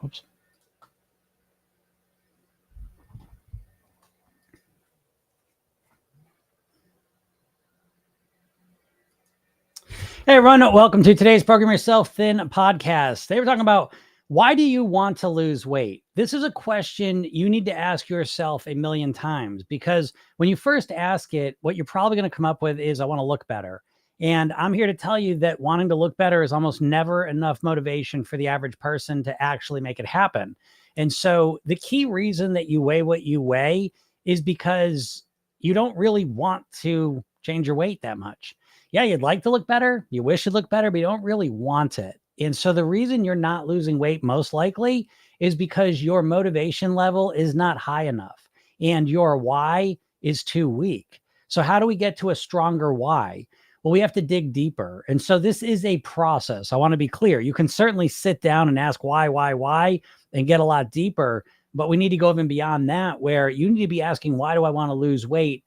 Oops. Hey, everyone. Welcome to today's Program Yourself Thin podcast. Today we're talking about why do you want to lose weight? This is a question you need to ask yourself a million times, because when you first ask it, what you're probably going to come up with is, I want to look better. And I'm here to tell you that wanting to look better is almost never enough motivation for the average person to actually make it happen. And so the key reason that you weigh what you weigh is because you don't really want to change your weight that much. Yeah, you'd like to look better. You wish you'd look better, but you don't really want it. And so the reason you're not losing weight most likely is because your motivation level is not high enough and your why is too weak. So how do we get to a stronger why? Well, we have to dig deeper. And so this is a process. I want to be clear. You can certainly sit down and ask why, and get a lot deeper, but we need to go even beyond that, where you need to be asking, why do I want to lose weight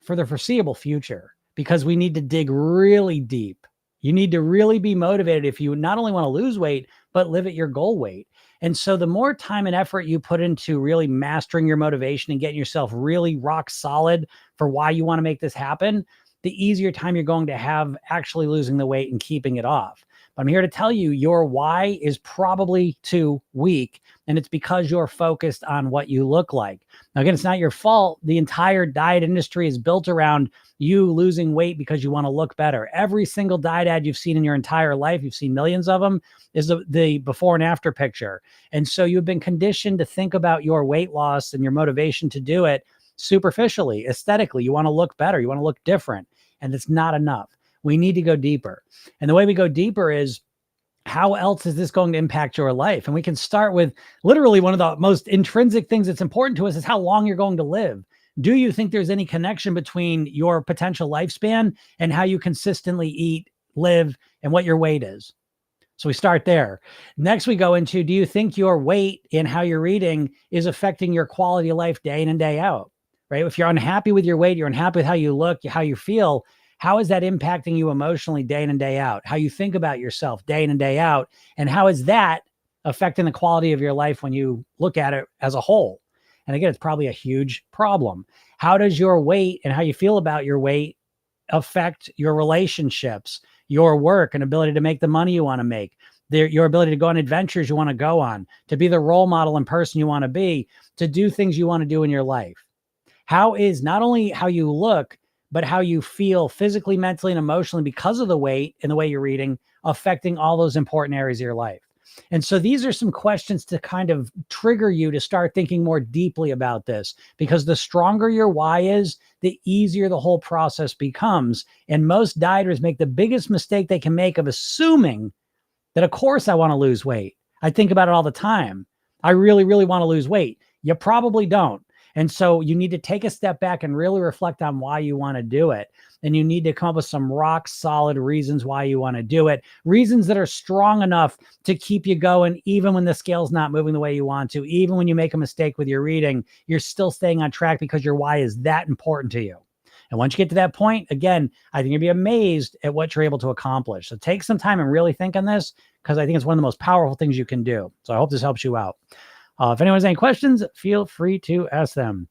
for the foreseeable future? Because we need to dig really deep. You need to really be motivated if you not only want to lose weight, but live at your goal weight. And so the more time and effort you put into really mastering your motivation and getting yourself really rock solid for why you want to make this happen, the easier time you're going to have actually losing the weight and keeping it off. But I'm here to tell you, your why is probably too weak, and it's because you're focused on what you look like. Now, again, it's not your fault. The entire diet industry is built around you losing weight because you want to look better. Every single diet ad you've seen in your entire life, you've seen millions of them, is the before and after picture. And so you've been conditioned to think about your weight loss and your motivation to do it superficially, aesthetically. You want to look better. You want to look different. And it's not enough. We need to go deeper. And the way we go deeper is, how else is this going to impact your life? And we can start with literally one of the most intrinsic things that's important to us is how long you're going to live. Do you think there's any connection between your potential lifespan and how you consistently eat, live, and what your weight is? So we start there. Next, we go into, do you think your weight and how you're eating is affecting your quality of life day in and day out, right? If you're unhappy with your weight, you're unhappy with how you look, how you feel, how is that impacting you emotionally day in and day out? How you think about yourself day in and day out? And how is that affecting the quality of your life when you look at it as a whole? And again, it's probably a huge problem. How does your weight and how you feel about your weight affect your relationships, your work and ability to make the money you want to make, your ability to go on adventures you want to go on, to be the role model and person you want to be, to do things you want to do in your life? How is not only how you look, but how you feel physically, mentally, and emotionally because of the weight and the way you're eating affecting all those important areas of your life? And so these are some questions to kind of trigger you to start thinking more deeply about this, because the stronger your why is, the easier the whole process becomes. And most dieters make the biggest mistake they can make of assuming that, of course, I want to lose weight. I think about it all the time. I really, really want to lose weight. You probably don't. And so you need to take a step back and really reflect on why you want to do it. And you need to come up with some rock solid reasons why you want to do it. Reasons that are strong enough to keep you going, even when the scale's not moving the way you want to, even when you make a mistake with your eating, you're still staying on track because your why is that important to you. And once you get to that point, again, I think you'll be amazed at what you're able to accomplish. So take some time and really think on this, because I think it's one of the most powerful things you can do. So I hope this helps you out. If anyone has any questions, feel free to ask them.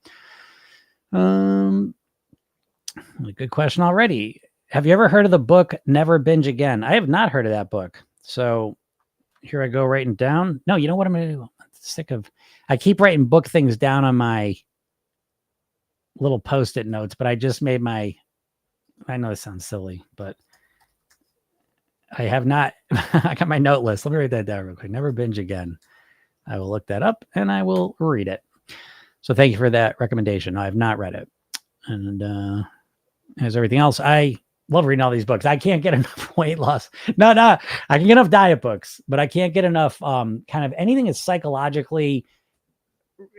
Good question already. Have you ever heard of the book Never Binge Again? I have not heard of that book. So here I go writing down. No, you know what I'm going to do? I'm sick of, I keep writing book things down on my little Post-it notes, but I just made I know this sounds silly, but I have not, I got my note list. Let me write that down real quick. Never Binge Again. I will look that up and I will read it. So thank you for that recommendation. I have not read it. And as everything else, I love reading all these books. I can't get enough weight loss. No, I can get enough diet books, but I can't get enough kind of anything that's psychologically,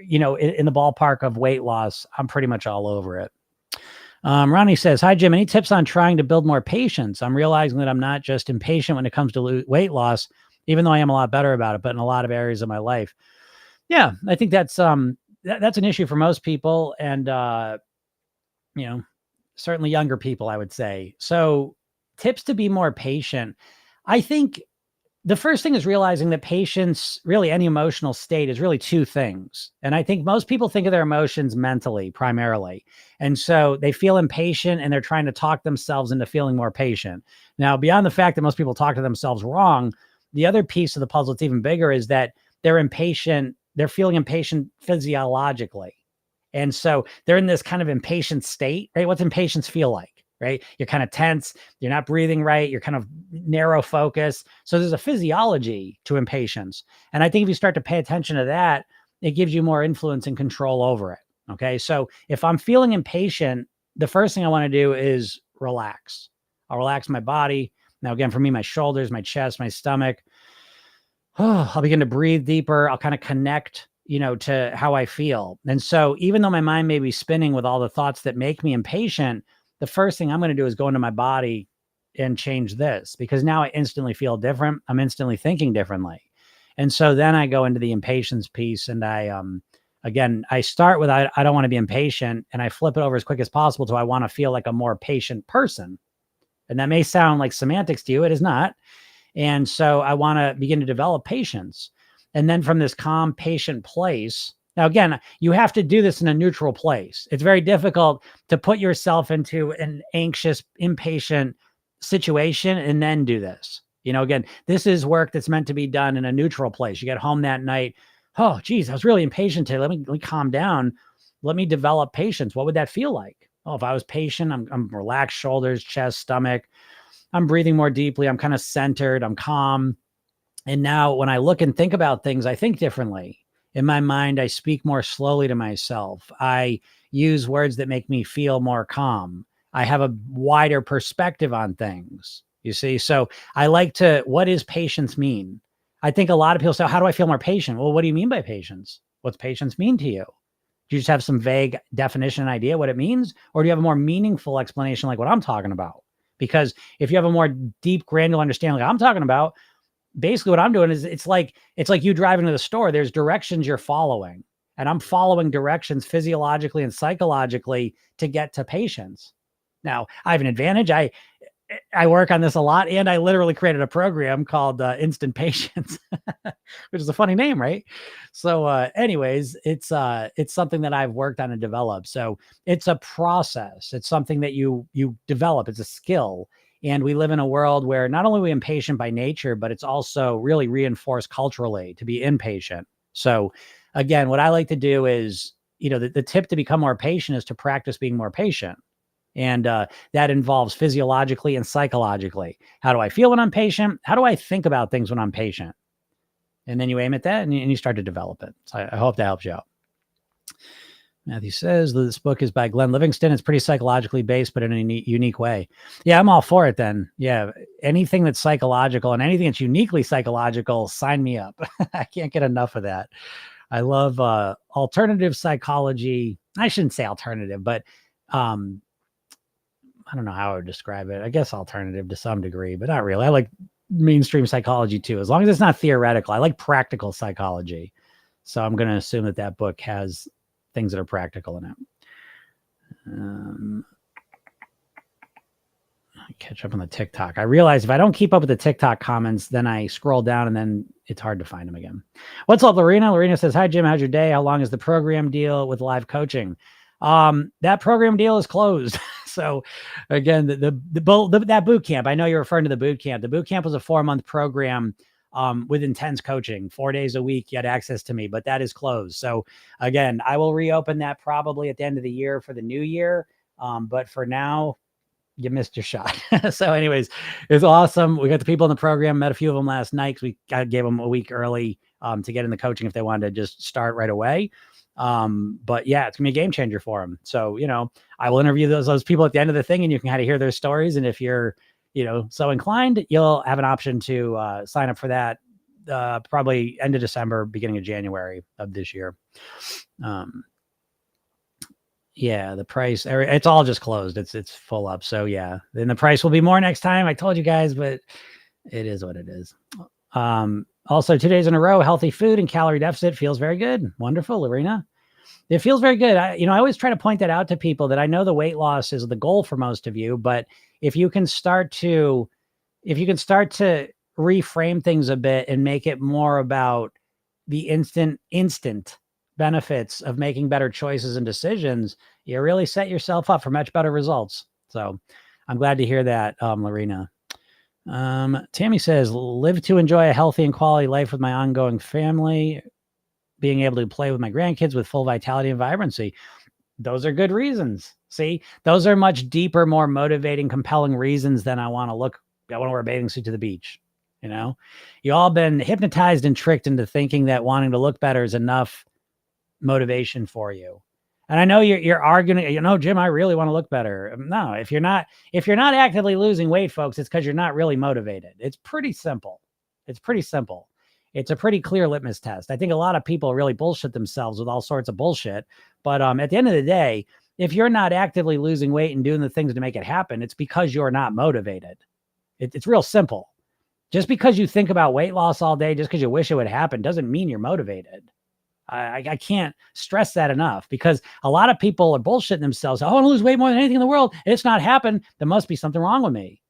in the ballpark of weight loss. I'm pretty much all over it. Ronnie says, hi, Jim. Any tips on trying to build more patience? I'm realizing that I'm not just impatient when it comes to weight loss, even though I am a lot better about it, but in a lot of areas of my life. Yeah, I think that's an issue for most people. And, certainly younger people, I would say. So tips to be more patient. I think the first thing is realizing that patience, really any emotional state, is really two things. And I think most people think of their emotions mentally primarily. And so they feel impatient and they're trying to talk themselves into feeling more patient. Now, beyond the fact that most people talk to themselves wrong, the other piece of the puzzle that's even bigger is that they're impatient, they're feeling impatient physiologically. And so they're in this kind of impatient state, right? What's impatience feel like? Right? You're kind of tense. You're not breathing right. You're kind of narrow focus. So there's a physiology to impatience. And I think if you start to pay attention to that, it gives you more influence and control over it. Okay. So if I'm feeling impatient, the first thing I want to do is relax. I'll relax my body. Now, again, for me, my shoulders, my chest, my stomach. I'll begin to breathe deeper. I'll kind of connect, to how I feel. And so even though my mind may be spinning with all the thoughts that make me impatient, the first thing I'm going to do is go into my body and change this, because now I instantly feel different. I'm instantly thinking differently. And so then I go into the impatience piece, and I start with, I don't want to be impatient, and I flip it over as quick as possible to I want to feel like a more patient person. And that may sound like semantics to you. It is not. And so I want to begin to develop patience. And then from this calm, patient place, now, again, you have to do this in a neutral place. It's very difficult to put yourself into an anxious, impatient situation and then do this. Again, this is work that's meant to be done in a neutral place. You get home that night. Oh, geez, I was really impatient today. Let me calm down. Let me develop patience. What would that feel like? Oh, if I was patient, I'm relaxed shoulders, chest, stomach. I'm breathing more deeply. I'm kind of centered. I'm calm. And now when I look and think about things, I think differently. In my mind, I speak more slowly to myself. I use words that make me feel more calm. I have a wider perspective on things, you see? So I like to, what does patience mean? I think a lot of people say, how do I feel more patient? Well, what do you mean by patience? What's patience mean to you? Do you just have some vague definition and idea what it means? Or do you have a more meaningful explanation like what I'm talking about? Because if you have a more deep, granular understanding like I'm talking about, basically what I'm doing is it's like you driving to the store. There's directions you're following, and I'm following directions physiologically and psychologically to get to patience. Now, I have an advantage. I work on this a lot, and I literally created a program called Instant Patience, which is a funny name, right? So, anyways, it's something that I've worked on and developed. So it's a process. It's something that you develop. It's a skill. And we live in a world where not only are we impatient by nature, but it's also really reinforced culturally to be impatient. So again, what I like to do is, the tip to become more patient is to practice being more patient. And that involves physiologically and psychologically. How do I feel when I'm patient? How do I think about things when I'm patient? And then you aim at that and you start to develop it. So I hope that helps you out. Matthew says this book is by Glenn Livingston. It's pretty psychologically based, but in a unique way. Yeah, I'm all for it then. Yeah, anything that's psychological and anything that's uniquely psychological, sign me up. I can't get enough of that. I love alternative psychology. I shouldn't say alternative, but I don't know how I would describe it. I guess alternative to some degree, but not really. I like mainstream psychology too, as long as it's not theoretical. I like practical psychology. So I'm going to assume that book has things that are practical in it. Catch up on the TikTok. I realize if I don't keep up with the TikTok comments, then I scroll down and then it's hard to find them again. What's up, Lorena? Lorena says, hi, Jim. How's your day? How long is the program deal with live coaching? That program deal is closed. So again, that boot camp, I know you're referring to the boot camp. The boot camp was a 4-month program with intense coaching, 4 days a week. You had access to me, but that is closed. So again, I will reopen that probably at the end of the year for the new year. But for now, you missed your shot. So anyways, it's awesome. We got the people in the program, met a few of them last night because I gave them a week early to get in the coaching if they wanted to just start right away. But yeah, it's gonna be a game changer for them. So, I will interview those people at the end of the thing and you can kind of hear their stories. And if you're, so inclined, you'll have an option to sign up for that probably end of December, beginning of January of this year. Yeah, the price, it's all just closed. It's full up. So yeah, then the price will be more next time. I told you guys, but it is what it is. Also 2 days in a row, healthy food and calorie deficit feels very good. Wonderful, Lorena. It feels very good. I always try to point that out to people that I know the weight loss is the goal for most of you, but if you can start to reframe things a bit and make it more about the instant benefits of making better choices and decisions, you really set yourself up for much better results. So I'm glad to hear that, Lorena. Tammy says, live to enjoy a healthy and quality life with my ongoing family, being able to play with my grandkids with full vitality and vibrancy. Those are good reasons. See, those are much deeper, more motivating, compelling reasons than I want to wear a bathing suit to the beach. You know, you all been hypnotized and tricked into thinking that wanting to look better is enough motivation for you. And I know you're arguing, Jim, I really want to look better. No, if you're not actively losing weight, folks, it's because you're not really motivated. It's pretty simple. It's a pretty clear litmus test. I think a lot of people really bullshit themselves with all sorts of bullshit. But at the end of the day, if you're not actively losing weight and doing the things to make it happen, it's because you're not motivated. It's real simple. Just because you think about weight loss all day, just because you wish it would happen, doesn't mean you're motivated. I can't stress that enough, because a lot of people are bullshitting themselves. I want to lose weight more than anything in the world. It's not happened. There must be something wrong with me.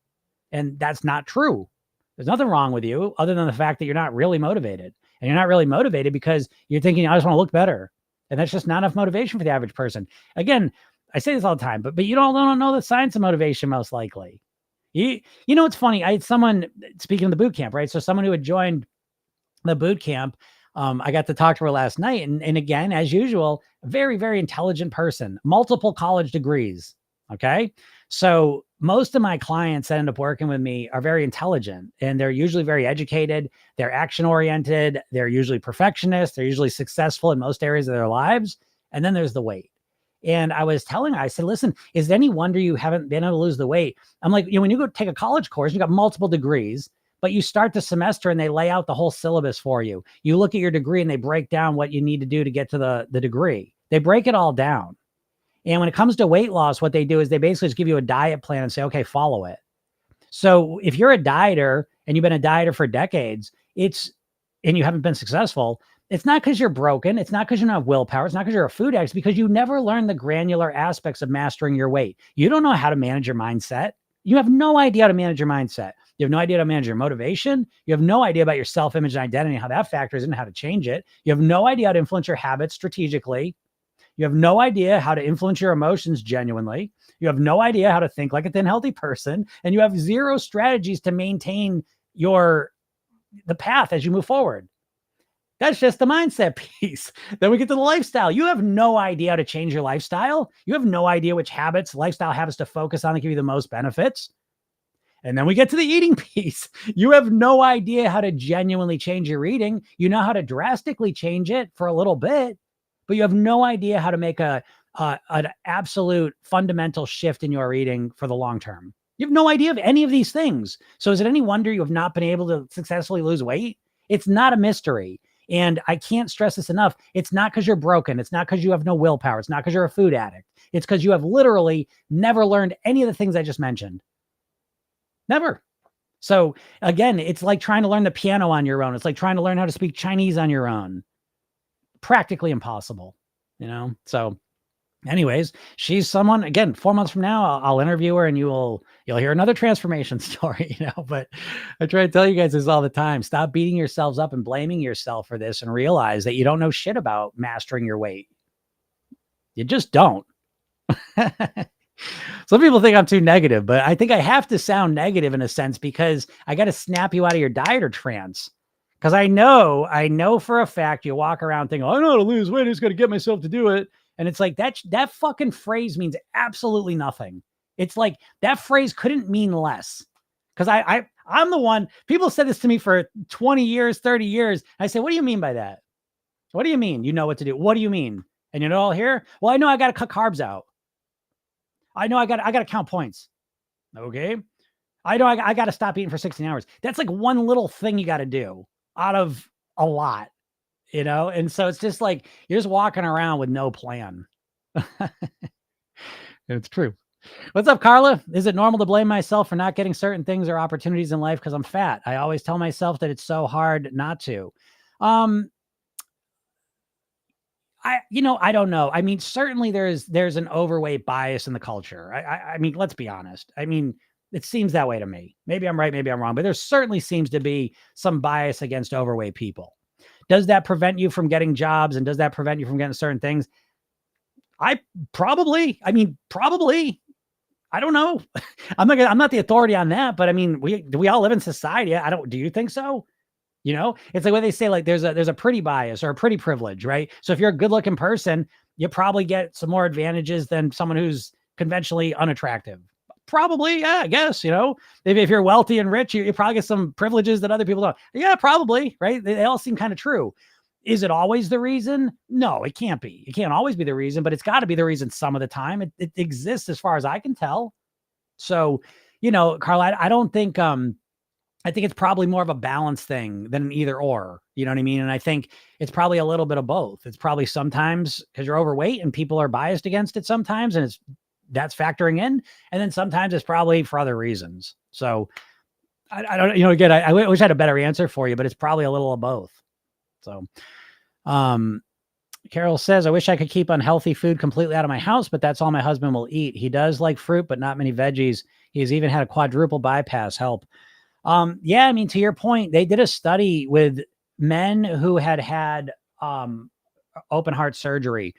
And that's not true. There's nothing wrong with you other than the fact that you're not really motivated. And you're not really motivated because you're thinking, I just want to look better. And that's just not enough motivation for the average person. Again, I say this all the time, but you don't know the science of motivation, most likely. You know, it's funny. I had someone, speaking of the boot camp, right? So someone who had joined the boot camp, I got to talk to her last night. And again, as usual, very, very intelligent person, multiple college degrees. Okay. So most of my clients that end up working with me are very intelligent, and they're usually very educated. They're action oriented. They're usually perfectionists. They're usually successful in most areas of their lives. And then there's the weight. And I was telling her, I said, listen, is it any wonder you haven't been able to lose the weight? I'm like, when you go take a college course, you got multiple degrees, but you start the semester and they lay out the whole syllabus for you. You look at your degree and they break down what you need to do to get to the degree. They break it all down. And when it comes to weight loss, what they do is they basically just give you a diet plan and say, okay, follow it. So if you're a dieter and you've been a dieter for decades, and you haven't been successful, it's not because you're broken. It's not because you don't have willpower. It's not because you're a food addict. It's because you never learned the granular aspects of mastering your weight. You don't know how to manage your mindset. You have no idea how to manage your mindset. You have no idea how to manage your motivation. You have no idea about your self-image and identity, how that factors in, how to change it. You have no idea how to influence your habits strategically. You have no idea how to influence your emotions genuinely. You have no idea how to think like a thin, healthy person. And you have zero strategies to maintain the path as you move forward. That's just the mindset piece. Then we get to the lifestyle. You have no idea how to change your lifestyle. You have no idea which lifestyle habits to focus on that give you the most benefits. And then we get to the eating piece. You have no idea how to genuinely change your eating. You know how to drastically change it for a little bit, but you have no idea how to make an absolute fundamental shift in your eating for the long term. You have no idea of any of these things. So is it any wonder you have not been able to successfully lose weight? It's not a mystery. And I can't stress this enough. It's not because you're broken. It's not because you have no willpower. It's not because you're a food addict. It's because you have literally never learned any of the things I just mentioned. Never. So again, it's like trying to learn the piano on your own. It's like trying to learn how to speak Chinese on your own. Practically impossible, So anyways, she's someone, again, 4 months from now, I'll interview her and you'll hear another transformation story, but I try to tell you guys this all the time. Stop beating yourselves up and blaming yourself for this, and realize that you don't know shit about mastering your weight. You just don't. Some people think I'm too negative, but I think I have to sound negative in a sense, because I got to snap you out of your dieter trance. Because I know for a fact you walk around thinking, I know how to lose weight. I just got to get myself to do it. And it's like that fucking phrase means absolutely nothing. It's like that phrase couldn't mean less. Because I'm the one, people said this to me for 20 years, 30 years. I say, what do you mean by that? What do you mean? You know what to do. What do you mean? And you know all here? Well, I know I got to cut carbs out. I know I got to count points. Okay. I know I got to stop eating for 16 hours. That's like one little thing you got to do out of a lot, And so it's just like, you're just walking around with no plan. It's true. What's up, Carla? Is it normal to blame myself for not getting certain things or opportunities in life because I'm fat? I always tell myself that it's so hard not to. I don't know. I mean, certainly there's an overweight bias in the culture. I mean, let's be honest. I mean, It seems that way to me. Maybe I'm right, maybe I'm wrong, but there certainly seems to be some bias against overweight people. Does that prevent you from getting jobs, and does that prevent you from getting certain things? Probably. I don't know. I'm not the authority on that, but I mean, we all live in society. Do you think so? It's like when they say, like, there's a pretty bias or a pretty privilege, right? So if you're a good looking person, you probably get some more advantages than someone who's conventionally unattractive. Probably, yeah, I guess, maybe if you're wealthy and rich, you probably get some privileges that other people don't. Yeah, probably, right? They all seem kind of true. Is it always the reason? No, it can't be. It can't always be the reason, but it's got to be the reason some of the time. It exists as far as I can tell. So, Carl, I don't think, I think it's probably more of a balance thing than an either or, you know what I mean? And I think it's probably a little bit of both. It's probably sometimes because you're overweight and people are biased against it sometimes, and that's factoring in. And then sometimes it's probably for other reasons. So I don't, again, I wish I had a better answer for you, but it's probably a little of both. So, Carol says, I wish I could keep unhealthy food completely out of my house, but that's all my husband will eat. He does like fruit, but not many veggies. He's even had a quadruple bypass. Help. Yeah, I mean, to your point, they did a study with men who had open heart surgery,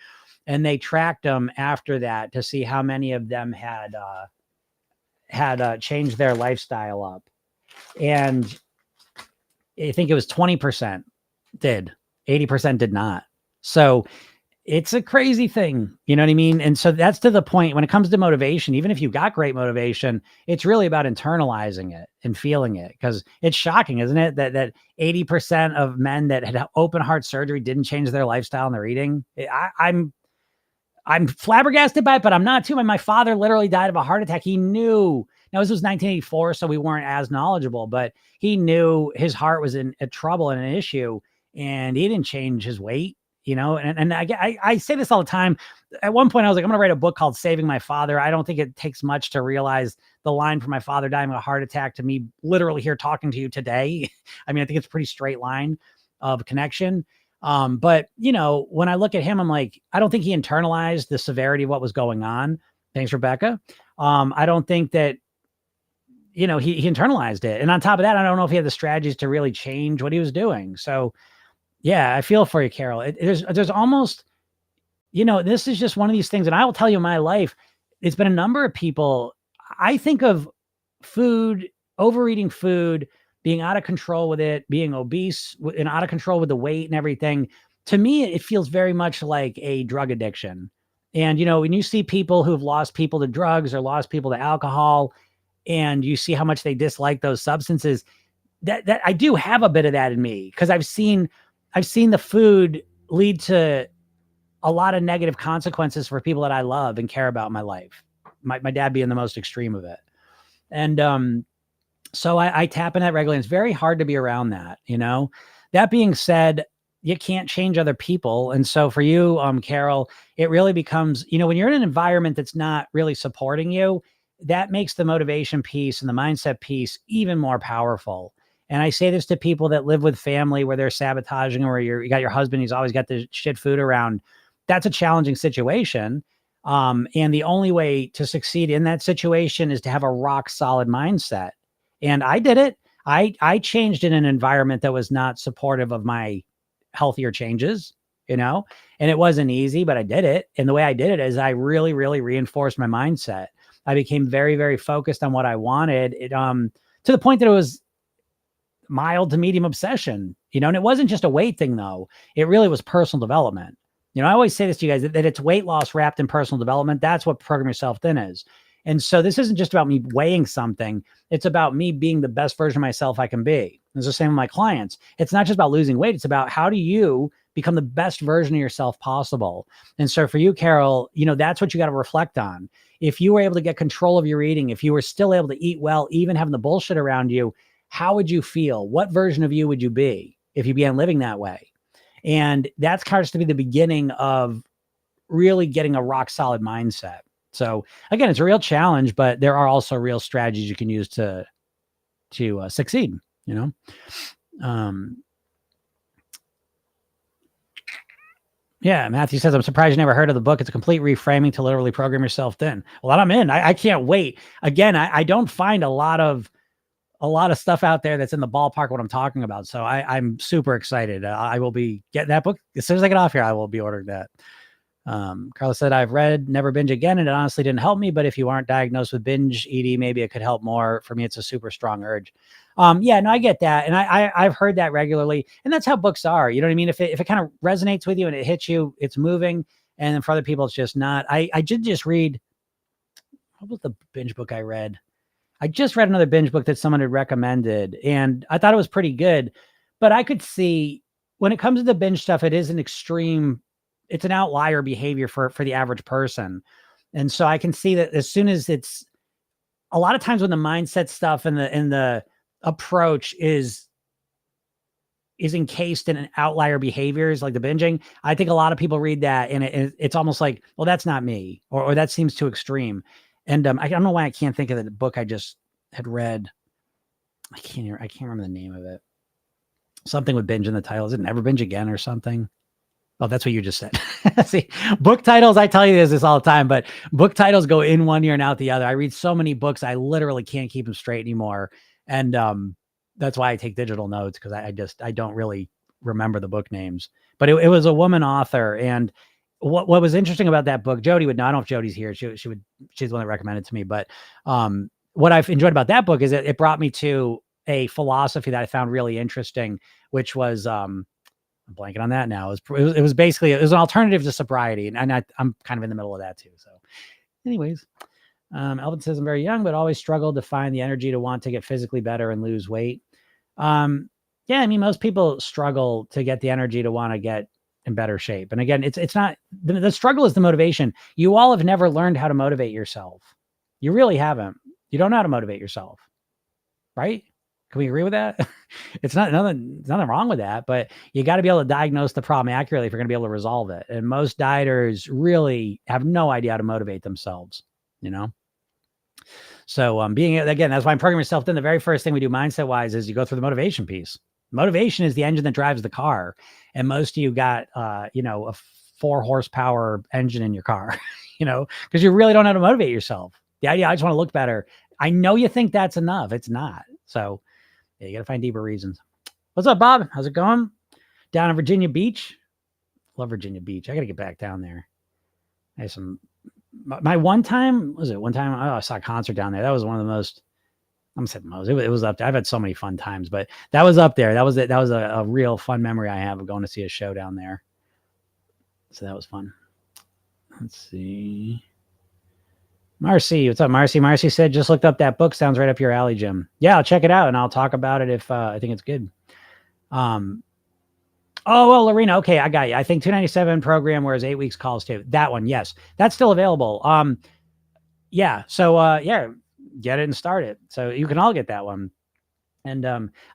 and they tracked them after that to see how many of them had changed their lifestyle up. And I think it was 20% did, 80% did not. So it's a crazy thing. You know what I mean? And so that's to the point when it comes to motivation, even if you got great motivation, it's really about internalizing it and feeling it, because it's shocking, isn't it? That 80% of men that had open heart surgery didn't change their lifestyle and their eating. I'm flabbergasted by it, but I'm not too. My father literally died of a heart attack. He knew. Now, this was 1984, so we weren't as knowledgeable, but he knew his heart was in trouble and an issue, and he didn't change his weight. And I say this all the time. At one point, I was like, I'm going to write a book called Saving My Father. I don't think it takes much to realize the line from my father dying of a heart attack to me literally here talking to you today. I mean, I think it's a pretty straight line of connection. But when I look at him, I'm like, I don't think he internalized the severity of what was going on. Thanks, Rebecca. I don't think that, he internalized it. And on top of that, I don't know if he had the strategies to really change what he was doing. So yeah, I feel for you, Carol. There's almost, this is just one of these things. And I will tell you in my life, it's been a number of people. I think of food, overeating food, being out of control with it, being obese and out of control with the weight and everything. To me, it feels very much like a drug addiction. And, when you see people who've lost people to drugs or lost people to alcohol, and you see how much they dislike those substances, that I do have a bit of that in me, because I've seen the food lead to a lot of negative consequences for people that I love and care about in my life. My dad being the most extreme of it. And, so I tap in that regularly. It's very hard to be around that, That being said, you can't change other people. And so for you, Carol, it really becomes, when you're in an environment that's not really supporting you, that makes the motivation piece and the mindset piece even more powerful. And I say this to people that live with family where they're sabotaging, or you got your husband, he's always got the shit food around. That's a challenging situation. And the only way to succeed in that situation is to have a rock solid mindset. And I did it. I changed in an environment that was not supportive of my healthier changes, and it wasn't easy, but I did it. And the way I did it is I really, really reinforced my mindset. I became very, very focused on what I wanted, to the point that it was mild to medium obsession, and it wasn't just a weight thing though. It really was personal development. I always say this to you guys, that it's weight loss wrapped in personal development. That's what Program Yourself Thin is. And so this isn't just about me weighing something. It's about me being the best version of myself I can be. It's the same with my clients. It's not just about losing weight. It's about how do you become the best version of yourself possible. And so for you, Carol, that's what you got to reflect on. If you were able to get control of your eating, if you were still able to eat well, even having the bullshit around you, how would you feel? What version of you would you be if you began living that way? And that starts to be the beginning of really getting a rock solid mindset. So again, it's a real challenge, but there are also real strategies you can use to succeed, Yeah, Matthew says, I'm surprised you never heard of the book. It's a complete reframing to literally program yourself thin. Well, I'm in. I can't wait. Again, I don't find a lot of stuff out there that's in the ballpark of what I'm talking about. So I'm super excited. I will be getting that book as soon as I get off here. I will be ordering that. Carla said, I've read Never Binge Again, and it honestly didn't help me. But if you aren't diagnosed with binge ED, maybe it could help more. For me, it's a super strong urge. Yeah, no, I get that. And I've heard that regularly. And that's how books are. You know what I mean? If it kind of resonates with you and it hits you, it's moving. And then for other people, it's just not. I did just read, what was the binge book I read? I just read another binge book that someone had recommended, and I thought it was pretty good. But I could see when it comes to the binge stuff, it is an extreme, it's an outlier behavior for the average person. And so I can see that as soon as it's a lot of times when the mindset stuff and the approach is encased in an outlier behaviors like the binging, I think a lot of people read that and it's almost like, well, that's not me, or that seems too extreme. And I don't know why I can't think of the book I just had read. I can't remember the name of it. Something with binge in the title. Is it Never Binge Again or something? Oh, that's what you just said. See, book titles, I tell you this all the time, but book titles go in one ear and out the other. I read so many books, I literally can't keep them straight anymore. And that's why I take digital notes, because I don't really remember the book names. But it was a woman author, and what was interesting about that book, Jody would know. I don't know if Jody's here. She's the one that recommended it to me. But what I've enjoyed about that book is that it brought me to a philosophy that I found really interesting, which was I'm blanking on that now. It was basically, it was an alternative to sobriety, and I'm kind of in the middle of that too. So, anyways, Elvin says, I'm very young, but always struggled to find the energy to want to get physically better and lose weight. Yeah, I mean, most people struggle to get the energy to want to get in better shape. And again, it's not the struggle is the motivation. You all have never learned how to motivate yourself. You really haven't. You don't know how to motivate yourself, right? Can we agree with that? It's nothing wrong with that, but you got to be able to diagnose the problem accurately if you're going to be able to resolve it. And most dieters really have no idea how to motivate themselves, you know? So again, that's why I'm programming myself. Then the very first thing we do mindset wise is you go through the motivation piece. Motivation is the engine that drives the car. And most of you got, a 4 horsepower engine in your car, because you really don't know how to motivate yourself. The idea, I just want to look better. I know you think that's enough. It's not. So yeah, you got to find deeper reasons. What's up, Bob? How's it going? Down in Virginia Beach. Love Virginia Beach. I got to get back down there. I had my one time, I saw a concert down there. That was one of the most, I'm saying most, it was up there. I've had so many fun times, but that was up there. That was it. That was a real fun memory I have of going to see a show down there. So that was fun. Let's see. Marcy, what's up, Marcy? Marcy said, just looked up that book. Sounds right up your alley, Jim. Yeah, I'll check it out and I'll talk about it if I think it's good. Oh, well, Lorena. Okay, I got you. I think 297 program, whereas 8 weeks calls too. That one, yes, that's still available. Yeah. So yeah, get it and start it. So you can all get that one. And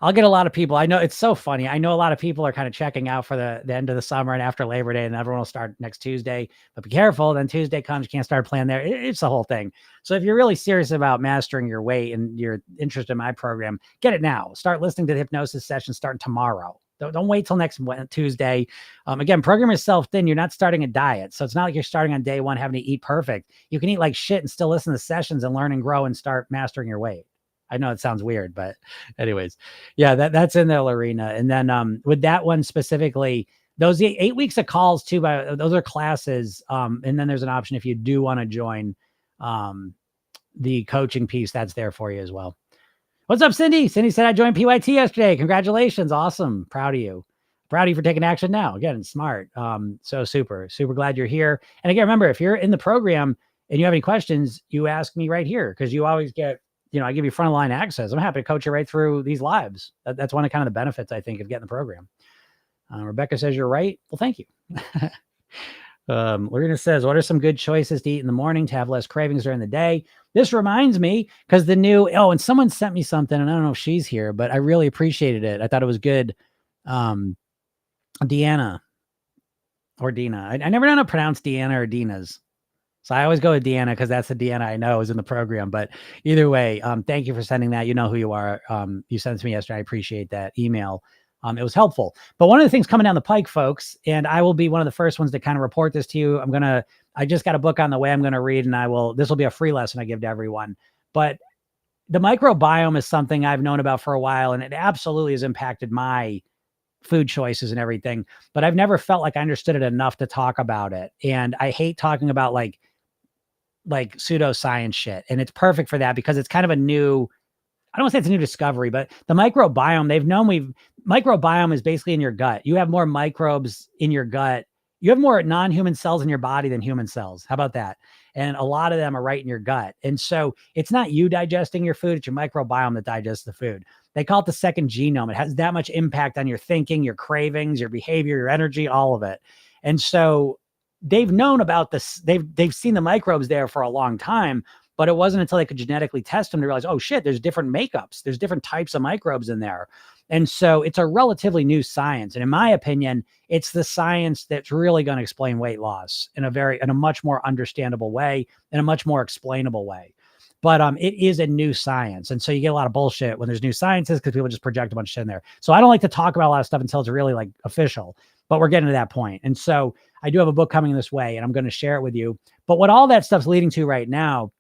I'll get a lot of people. I know it's so funny. I know a lot of people are kind of checking out for the end of the summer and after Labor Day, and everyone will start next Tuesday. But be careful. Then Tuesday comes, you can't start planning there. It's the whole thing. So if you're really serious about mastering your weight and you're interested in my program, get it now. Start listening to the hypnosis session starting tomorrow. Don't wait till next Tuesday. Again, program yourself thin. You're not starting a diet. So it's not like you're starting on day one having to eat perfect. You can eat like shit and still listen to sessions and learn and grow and start mastering your weight. I know it sounds weird, but anyways, yeah, that's in there, Lorena. And then with that one specifically, those 8 weeks of calls too, those are classes. And then there's an option if you do want to join the coaching piece, that's there for you as well. What's up, Cindy? Cindy said, I joined PYT yesterday. Congratulations. Awesome. Proud of you. Proud of you for taking action now. Again, it's smart. So super glad you're here. And again, remember, if you're in the program and you have any questions, you ask me right here, because you always get, I give you front of line access. I'm happy to coach you right through these lives. That's one of kind of the benefits, I think, of getting the program. Rebecca says you're right. Well, thank you. Lorena says, what are some good choices to eat in the morning to have less cravings during the day? This reminds me, because and someone sent me something, and I don't know if she's here, but I really appreciated it. I thought it was good. Deanna or Dina. I never know how to pronounce Deanna or Dina's. So I always go with Deanna because that's the Deanna I know is in the program. But either way, thank you for sending that. You know who you are. You sent it to me yesterday. I appreciate that email. it was helpful. But one of the things coming down the pike, folks, and I will be one of the first ones to kind of report this to you. I just got a book on the way I'm going to read, and this will be a free lesson I give to everyone. But the microbiome is something I've known about for a while, and it absolutely has impacted my food choices and everything, but I've never felt like I understood it enough to talk about it. And I hate talking about like pseudoscience shit. And it's perfect for that because it's kind of a new, I don't want to say it's a new discovery, but the microbiome, microbiome is basically in your gut. You have more microbes in your gut. You have more non-human cells in your body than human cells. How about that? And a lot of them are right in your gut. And so it's not you digesting your food, it's your microbiome that digests the food. They call it the second genome. It has that much impact on your thinking, your cravings, your behavior, your energy, all of it. And so they've known about this. They've seen the microbes there for a long time, but it wasn't until they could genetically test them to realize, oh shit, there's different makeups. There's different types of microbes in there. And so it's a relatively new science. And in my opinion, it's the science that's really going to explain weight loss in a much more understandable way, in a much more explainable way. But it is a new science. And so you get a lot of bullshit when there's new sciences because people just project a bunch of shit in there. So I don't like to talk about a lot of stuff until it's really like official, but we're getting to that point. And so I do have a book coming this way and I'm going to share it with you. But what all that stuff's leading to right now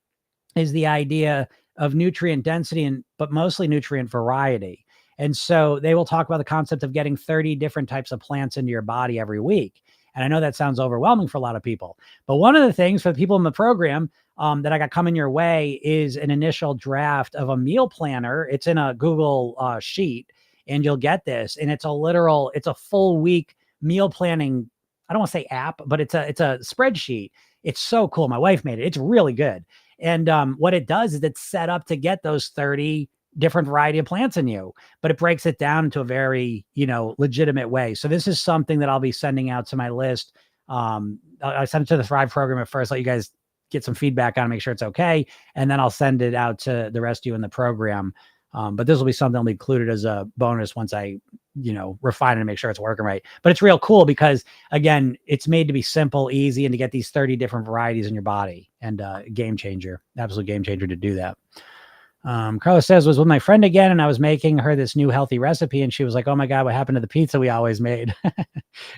is the idea of nutrient density, but mostly nutrient variety. And so they will talk about the concept of getting 30 different types of plants into your body every week. And I know that sounds overwhelming for a lot of people, but one of the things for the people in the program that I got coming your way is an initial draft of a meal planner. It's in a Google sheet, and you'll get this. And it's a full week meal planning. I don't want to say app, but it's a spreadsheet. It's so cool. My wife made it. It's really good. And what it does is it's set up to get those 30 different variety of plants in you, but it breaks it down into a very, legitimate way. So this is something that I'll be sending out to my list. I sent it to the Thrive program at first, let you guys get some feedback on it, make sure it's okay. And then I'll send it out to the rest of you in the program. But this will be something that'll be included as a bonus once I, refine it and make sure it's working right. But it's real cool because again, it's made to be simple, easy, and to get these 30 different varieties in your body, and game changer, absolute game changer to do that. Carla says, was with my friend again, and I was making her this new healthy recipe, and she was like, oh my God, what happened to the pizza we always made?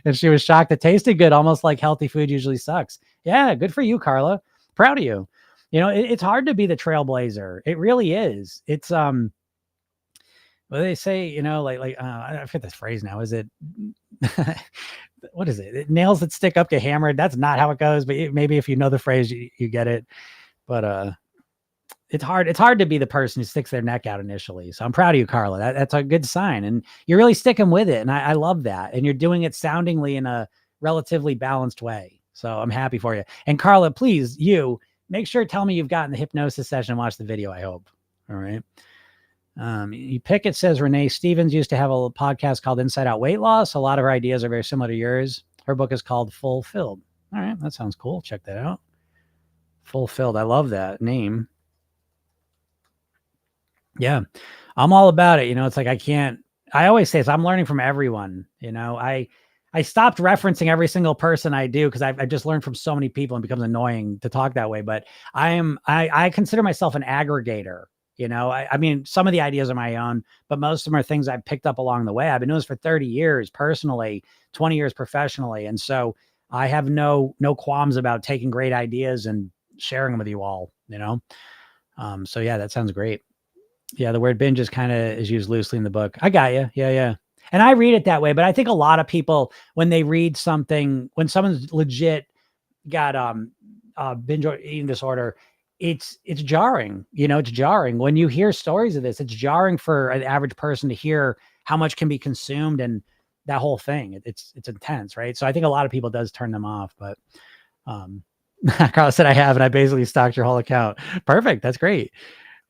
And she was shocked. It tasted good, almost like healthy food usually sucks. Yeah, good for you, Carla. Proud of you. It's hard to be the trailblazer. It really is. It's what do they say, I forget this phrase now. Is it what is it? Nails that stick up get hammered. That's not how it goes, but maybe if you know the phrase, you get it. But it's hard to be the person who sticks their neck out initially. So I'm proud of you, Carla. That's a good sign. And you're really sticking with it. And I love that. And you're doing it soundingly in a relatively balanced way. So I'm happy for you. And Carla, please, make sure, tell me you've gotten the hypnosis session and watch the video, I hope. All right. It says Renee Stevens used to have a podcast called Inside Out Weight Loss. A lot of her ideas are very similar to yours. Her book is called Fulfilled. All right. That sounds cool. Check that out. Fulfilled. I love that name. Yeah, I'm all about it. It's like, I always say this, I'm learning from everyone. I stopped referencing every single person I do because I've just learned from so many people and it becomes annoying to talk that way. But I consider myself an aggregator. I mean, some of the ideas are my own, but most of them are things I've picked up along the way. I've been doing this for 30 years personally, 20 years professionally. And so I have no qualms about taking great ideas and sharing them with you all, So yeah, that sounds great. Yeah, the word binge is used loosely in the book. I got you. Yeah. And I read it that way, but I think a lot of people, when they read something, when someone's legit got binge eating disorder, it's jarring. It's jarring when you hear stories of this. It's jarring for an average person to hear how much can be consumed and that whole thing. It's intense, right? So I think a lot of people does turn them off. But Carl said I have, and I basically stalked your whole account. Perfect. That's great.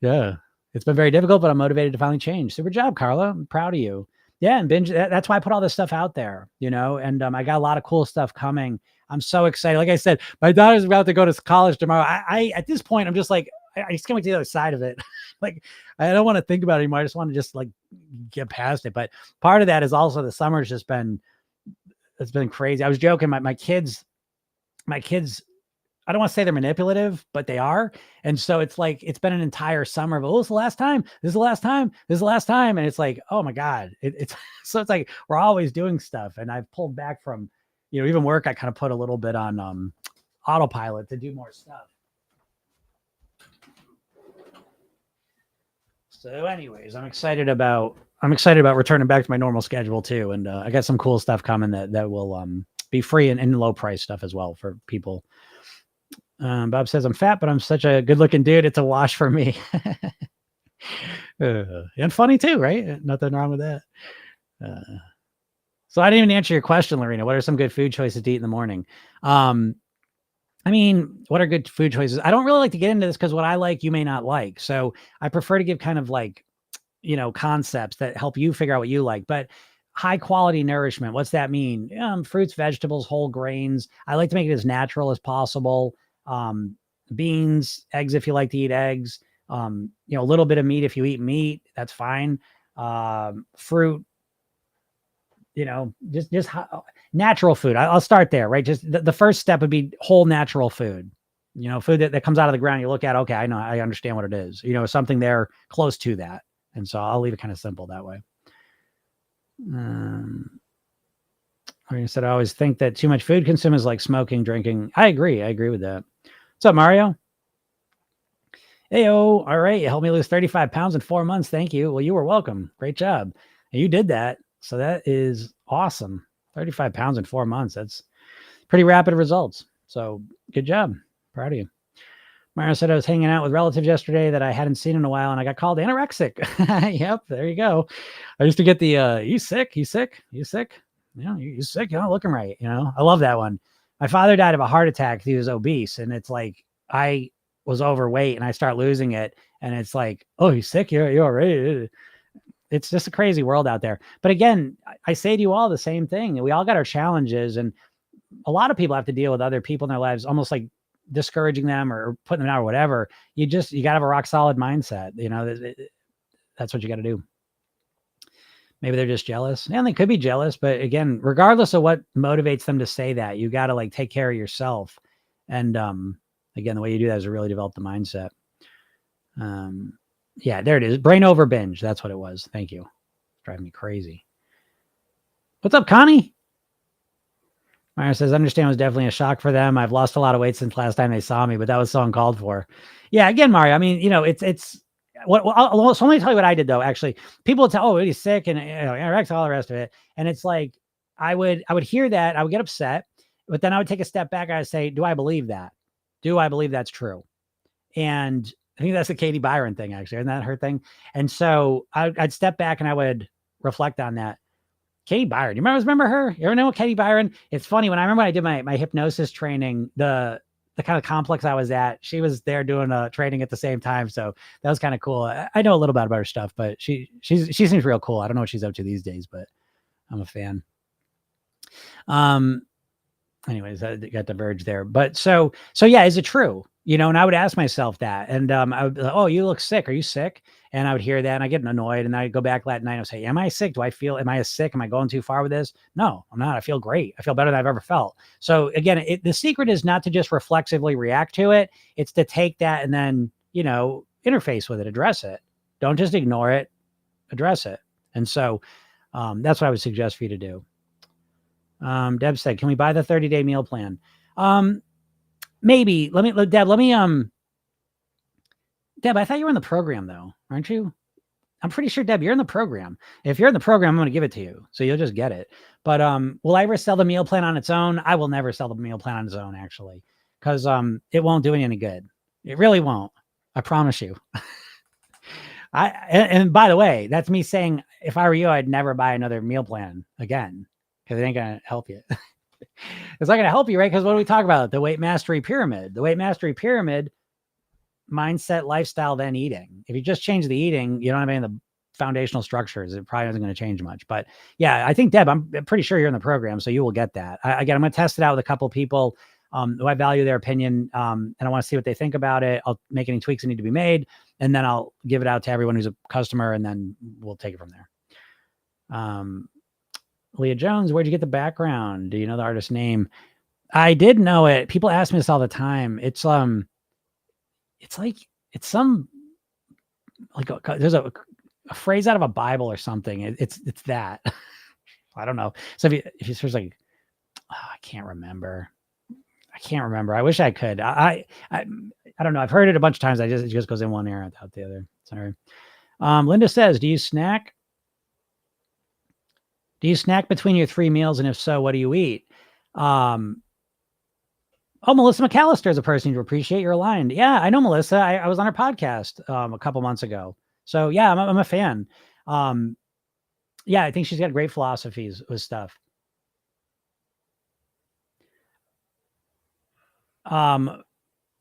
Yeah. It's been very difficult, but I'm motivated to finally change. Super job, Carla. I'm proud of you. Yeah. And binge, that's why I put all this stuff out there, and I got a lot of cool stuff coming. I'm so excited. Like I said, my daughter's about to go to college tomorrow. I at this point, I'm just like, I just can't wait to the other side of it. Like, I don't want to think about it anymore. I just want to just like get past it. But part of that is also the summer's it's been crazy. I was joking. My kids I don't want to say they're manipulative, but they are. And so it's like, it's been an entire summer of, oh, it's the last time. This is the last time. This is the last time. And it's like, oh my God. It's so it's like, we're always doing stuff. And I've pulled back from, even work. I kind of put a little bit on autopilot to do more stuff. So anyways, I'm excited about returning back to my normal schedule too. And I got some cool stuff coming that will be free and low price stuff as well for people. Bob says, I'm fat, but I'm such a good looking dude. It's a wash for me. And funny too, right? Nothing wrong with that. So I didn't even answer your question, Lorena. What are some good food choices to eat in the morning? I mean, what are good food choices? I don't really like to get into this because what I like, you may not like. So I prefer to give kind of like, concepts that help you figure out what you like. But high quality nourishment, what's that mean? Fruits, vegetables, whole grains. I like to make it as natural as possible. Beans, eggs, if you like to eat eggs, a little bit of meat. If you eat meat, that's fine. Fruit, just natural food. I'll start there, right? Just the first step would be whole natural food, food that comes out of the ground. You look at, okay, I understand what it is, something there close to that. And so I'll leave it kind of simple that way. Like I said, I always think that too much food consumed is like smoking, drinking. I agree with that. What's up, Mario? Heyo. All right. You helped me lose 35 pounds in 4 months. Thank you. Well, you were welcome. Great job. And you did that. So that is awesome. 35 pounds in 4 months. That's pretty rapid results. So good job. Proud of you. Mario said I was hanging out with relatives yesterday that I hadn't seen in a while, and I got called anorexic. Yep, there you go. I used to get the, you sick? You sick? You sick? You sick? You're not looking right. I love that one. My father died of a heart attack. He was obese, and it's like I was overweight, and I start losing it, and it's like, oh, you sick? You're all right. It's just a crazy world out there. But again, I say to you all the same thing. We all got our challenges, and a lot of people have to deal with other people in their lives, almost like discouraging them or putting them out or whatever. You got to have a rock solid mindset. That's what you got to do. Maybe they're just jealous. Yeah, they could be jealous, but again, regardless of what motivates them to say that, you got to like take care of yourself. And again, the way you do that is to really develop the mindset. Yeah, there it is. Brain over binge. That's what it was. Thank you. It's driving me crazy. What's up, Connie? Myra says, understand it was definitely a shock for them. I've lost a lot of weight since last time they saw me, but that was so uncalled for. Yeah, again, Mario, I mean, it's what so let me tell you what I did though. Actually, people would tell, oh, he's sick and anorexic, all the rest of it. And it's like I would hear that, I would get upset, but then I would take a step back. I would say, do I believe that? Do I believe that's true? And I think that's the Katie Byron thing, actually. Isn't that her thing? And so I'd step back and I would reflect on that. Katie Byron. You remember her? You ever know Katie Byron? It's funny. When I did my hypnosis training, the kind of complex I was at, she was there doing a training at the same time. So that was kind of cool. I know a little bit about her stuff, but she seems real cool. I don't know what she's up to these days, but I'm a fan. Anyways, I got diverged there. But so yeah, is it true? And I would ask myself that. And I would be like, oh, you look sick. Are you sick? And I would hear that and I get annoyed. And I'd go back that night and I'd say, am I sick? Am I sick? Am I going too far with this? No, I'm not. I feel great. I feel better than I've ever felt. So again, the secret is not to just reflexively react to it. It's to take that and then, interface with it, address it. Don't just ignore it, address it. And so that's what I would suggest for you to do. Deb said, can we buy the 30-day meal plan? Maybe. Deb, I thought you were in the program though, aren't you? I'm pretty sure, Deb, you're in the program. If you're in the program, I'm going to give it to you. So you'll just get it. But will I ever sell the meal plan on its own? I will never sell the meal plan on its own, actually, because it won't do any good. It really won't. I promise you. And by the way, that's me saying, if I were you, I'd never buy another meal plan again, because it ain't going to help you. It's not going to help you, right? Because what do we talk about? The weight mastery pyramid. The weight mastery pyramid, mindset, lifestyle, then eating. If you just change the eating, you don't have any of the foundational structures. It probably isn't going to change much. But yeah, I think, Deb, I'm pretty sure you're in the program, so you will get that. Again, I'm going to test it out with a couple of people who I value their opinion, and I want to see what they think about it. I'll make any tweaks that need to be made, and then I'll give it out to everyone who's a customer, and then we'll take it from there. Leah Jones, where'd you get the background? Do you know the artist's name? I did know it. People ask me this all the time. It's like it's some like there's a phrase out of a Bible or something. It's that. I don't know. So if you search like, oh, I can't remember. I wish I could. I don't know. I've heard it a bunch of times. It just goes in one ear and out the other. Sorry. Linda says, do you snack? Do you snack between your 3 meals? And if so, what do you eat? Oh, Melissa McAllister is a person you appreciate. You're aligned. Yeah, I know Melissa. I was on her podcast a couple months ago. So yeah, I'm a fan. Yeah, I think she's got great philosophies with stuff.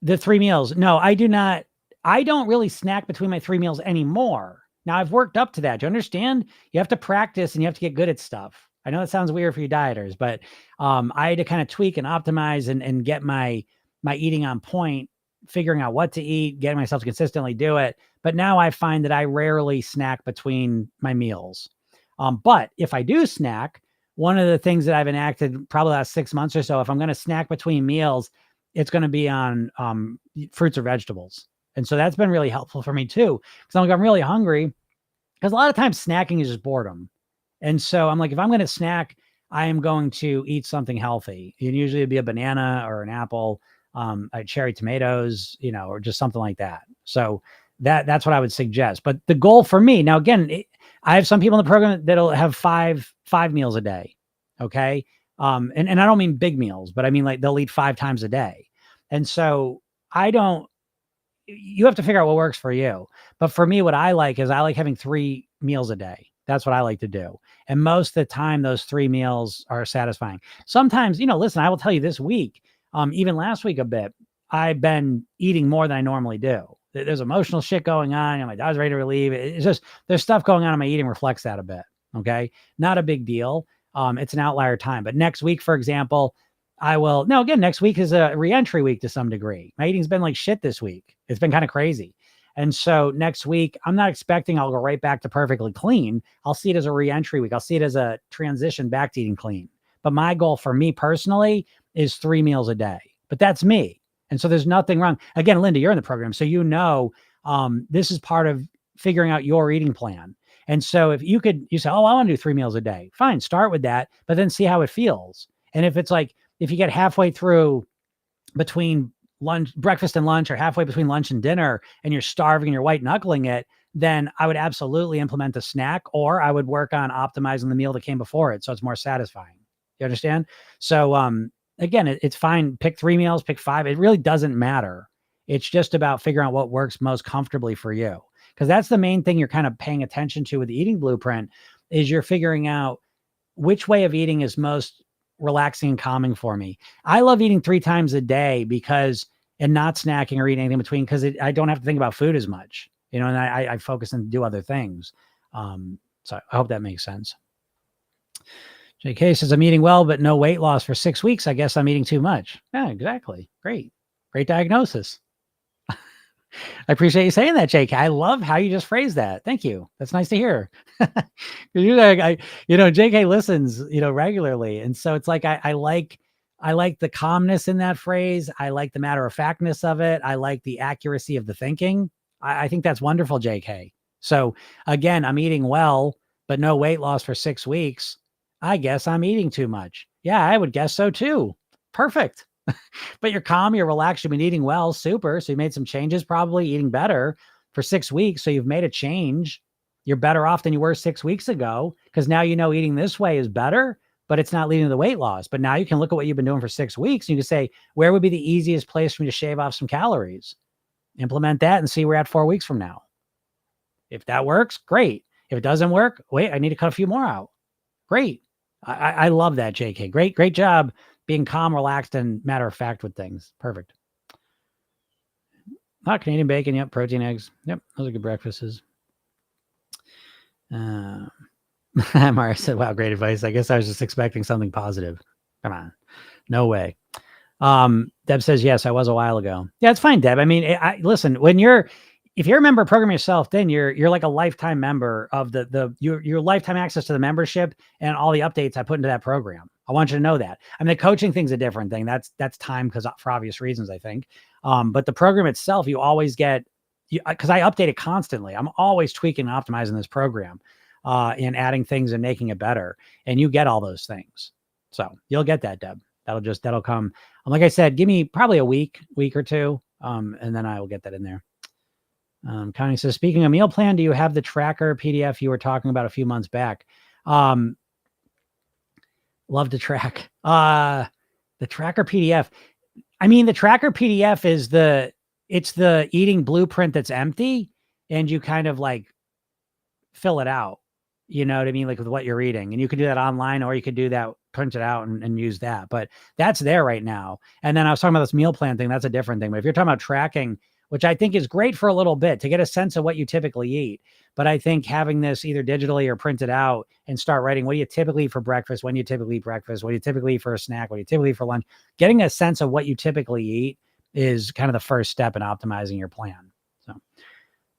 The 3 meals. No, I do not. I don't really snack between my 3 meals anymore. Now I've worked up to that. Do you understand? You have to practice and you have to get good at stuff. I know that sounds weird for you dieters, but I had to kind of tweak and optimize and get my eating on point, figuring out what to eat, getting myself to consistently do it. But now I find that I rarely snack between my meals. But if I do snack, one of the things that I've enacted probably the last 6 months or so, if I'm going to snack between meals, it's going to be on fruits or vegetables. And so that's been really helpful for me too. Because I'm really hungry. Because a lot of times snacking is just boredom. And so I'm like, if I'm going to snack, I am going to eat something healthy. And usually it'd be a banana or an apple, cherry tomatoes, or just something like that. So that's what I would suggest. But the goal for me now, again, I have some people in the program that'll have five meals a day. Okay. And I don't mean big meals, but I mean like they'll eat 5 times a day. And so you have to figure out what works for you. But for me, what I like is I like having 3 meals a day. That's what I like to do. And most of the time, those 3 meals are satisfying. Sometimes, listen, I will tell you this week, even last week a bit, I've been eating more than I normally do. There's emotional shit going on. My dog's ready to relieve. It's just, there's stuff going on in my eating reflects that a bit. Okay. Not a big deal. It's an outlier time. But next week, for example, next week is a reentry week to some degree. My eating's been like shit this week. It's been kind of crazy. And so next week, I'm not expecting I'll go right back to perfectly clean. I'll see it as a reentry week. I'll see it as a transition back to eating clean. But my goal for me personally is 3 meals a day. But that's me. And so there's nothing wrong. Again, Linda, you're in the program. So this is part of figuring out your eating plan. And so if you say, oh, I want to do 3 meals a day. Fine, start with that, but then see how it feels. And if it's like, if you get halfway through between breakfast and lunch, or halfway between lunch and dinner, and you're starving and you're white knuckling it, then I would absolutely implement a snack, or I would work on optimizing the meal that came before it so it's more satisfying. You understand? So again, it's fine. Pick 3 meals, pick 5. It really doesn't matter. It's just about figuring out what works most comfortably for you. Because that's the main thing you're kind of paying attention to with the eating blueprint, is you're figuring out which way of eating is most relaxing and calming for me. I love eating 3 times a day and not snacking or eating anything in between, because I don't have to think about food as much, and I focus and do other things. So I hope that makes sense. JK says, I'm eating well, but no weight loss for 6 weeks. I guess I'm eating too much. Yeah, exactly. Great diagnosis. I appreciate you saying that, JK. I love how you just phrased that. Thank you. That's nice to hear. JK listens, regularly. And so it's like, I like the calmness in that phrase. I like the matter of factness of it. I like the accuracy of the thinking. I think that's wonderful, JK. So again, I'm eating well, but no weight loss for 6 weeks. I guess I'm eating too much. Yeah, I would guess so too. Perfect. But you're calm, you're relaxed, you've been eating well, super. So you made some changes, probably eating better for 6 weeks. So you've made a change. You're better off than you were 6 weeks ago, because now eating this way is better, but it's not leading to the weight loss. But now you can look at what you've been doing for 6 weeks. And you can say, where would be the easiest place for me to shave off some calories? Implement that and see where we're at 4 weeks from now. If that works, great. If it doesn't work, wait, I need to cut a few more out. Great. I love that, JK. Great job being calm, relaxed, and matter of fact with things. Perfect. Canadian bacon. Yep. Protein eggs. Yep. Those are good breakfasts. Mara said, wow, great advice. I guess I was just expecting something positive. Come on. No way. Deb says, yes, I was a while ago. Yeah, it's fine, Deb. I mean, listen, if you're a member of Program Yourself, then you're like a lifetime member of your lifetime access to the membership and all the updates I put into that program. I want you to know that. I mean, the coaching thing's a different thing. That's time because for obvious reasons, I think. But the program itself, you always get, because I update it constantly. I'm always tweaking and optimizing this program and adding things and making it better. And you get all those things. So you'll get that, Deb. That'll come. Like I said, give me probably a week or two. And then I will get that in there. Connie says, speaking of meal plan, do you have the tracker PDF you were talking about a few months back? Love to track. The tracker PDF. I mean, the tracker PDF is it's the eating blueprint that's empty, and you kind of like fill it out. You know what I mean? Like with what you're eating, and you could do that online, or you could do that, print it out and use that. But that's there right now. And then I was talking about this meal plan thing. That's a different thing. But if you're talking about tracking, which I think is great for a little bit to get a sense of what you typically eat. But I think having this either digitally or printed out and start writing, what do you typically eat for breakfast? When do you typically eat breakfast? What do you typically eat for a snack? What do you typically eat for lunch? Getting a sense of what you typically eat is kind of the first step in optimizing your plan. So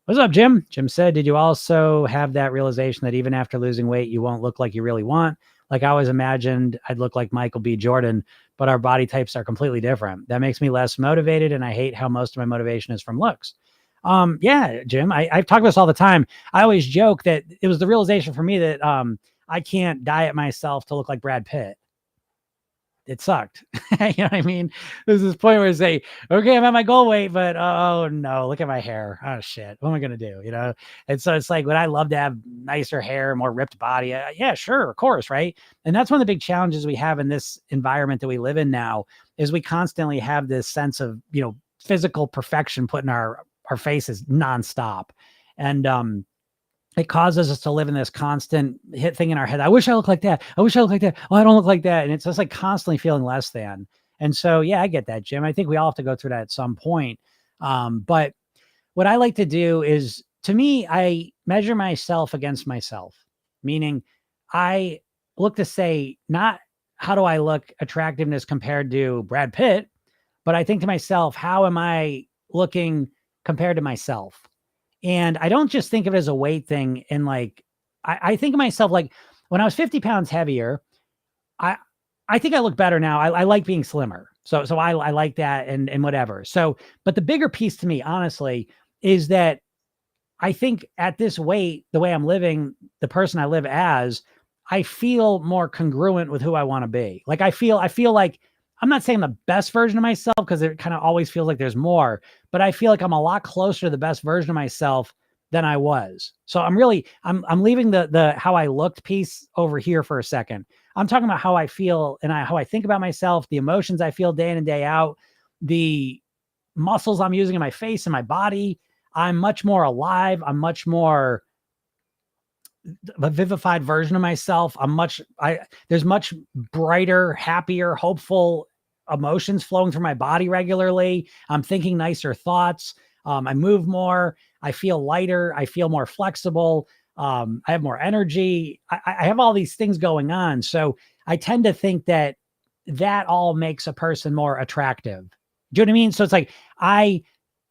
what's up, Jim? Jim said, did you also have that realization that even after losing weight, you won't look like you really want? Like I always imagined I'd look like Michael B. Jordan, but our body types are completely different. That makes me less motivated, and I hate how most of my motivation is from looks. Yeah, Jim, I've talked about this all the time. I always joke that it was the realization for me that I can't diet myself to look like Brad Pitt. It sucked. You know what I mean? There's this point where I say, okay, I'm at my goal weight, but oh no, look at my hair. Oh shit. What am I going to do? You know? And so it's like, would I love to have nicer hair, more ripped body? Yeah, sure. Of course. Right. And that's one of the big challenges we have in this environment that we live in now is we constantly have this sense of, physical perfection put in our faces nonstop. And, it causes us to live in this constant hit thing in our head. I wish I looked like that. I wish I looked like that. Oh, I don't look like that. And it's just like constantly feeling less than. And so, yeah, I get that, Jim. I think we all have to go through that at some point. But what I like to do is, to me, I measure myself against myself, meaning I look to say, not how do I look attractiveness compared to Brad Pitt, but I think to myself, how am I looking compared to myself? And I don't just think of it as a weight thing. And like, I think of myself like when I was 50 pounds heavier, I think I look better now. I like being slimmer. So I like that and whatever. So, but the bigger piece to me, honestly, is that I think at this weight, the way I'm living, the person I live as, I feel more congruent with who I want to be. Like I feel like, I'm not saying the best version of myself because it kind of always feels like there's more, but I feel like I'm a lot closer to the best version of myself than I was. So I'm leaving the how I looked piece over here for a second. I'm talking about how I feel and how I think about myself, the emotions I feel day in and day out, the muscles I'm using in my face and my body. I'm much more alive. I'm much more a vivified version of myself. There's much brighter, happier, hopeful emotions flowing through my body regularly. I'm thinking nicer thoughts. I move more. I feel lighter. I feel more flexible. I have more energy. I have all these things going on. So I tend to think that all makes a person more attractive. Do you know what I mean? So it's like, I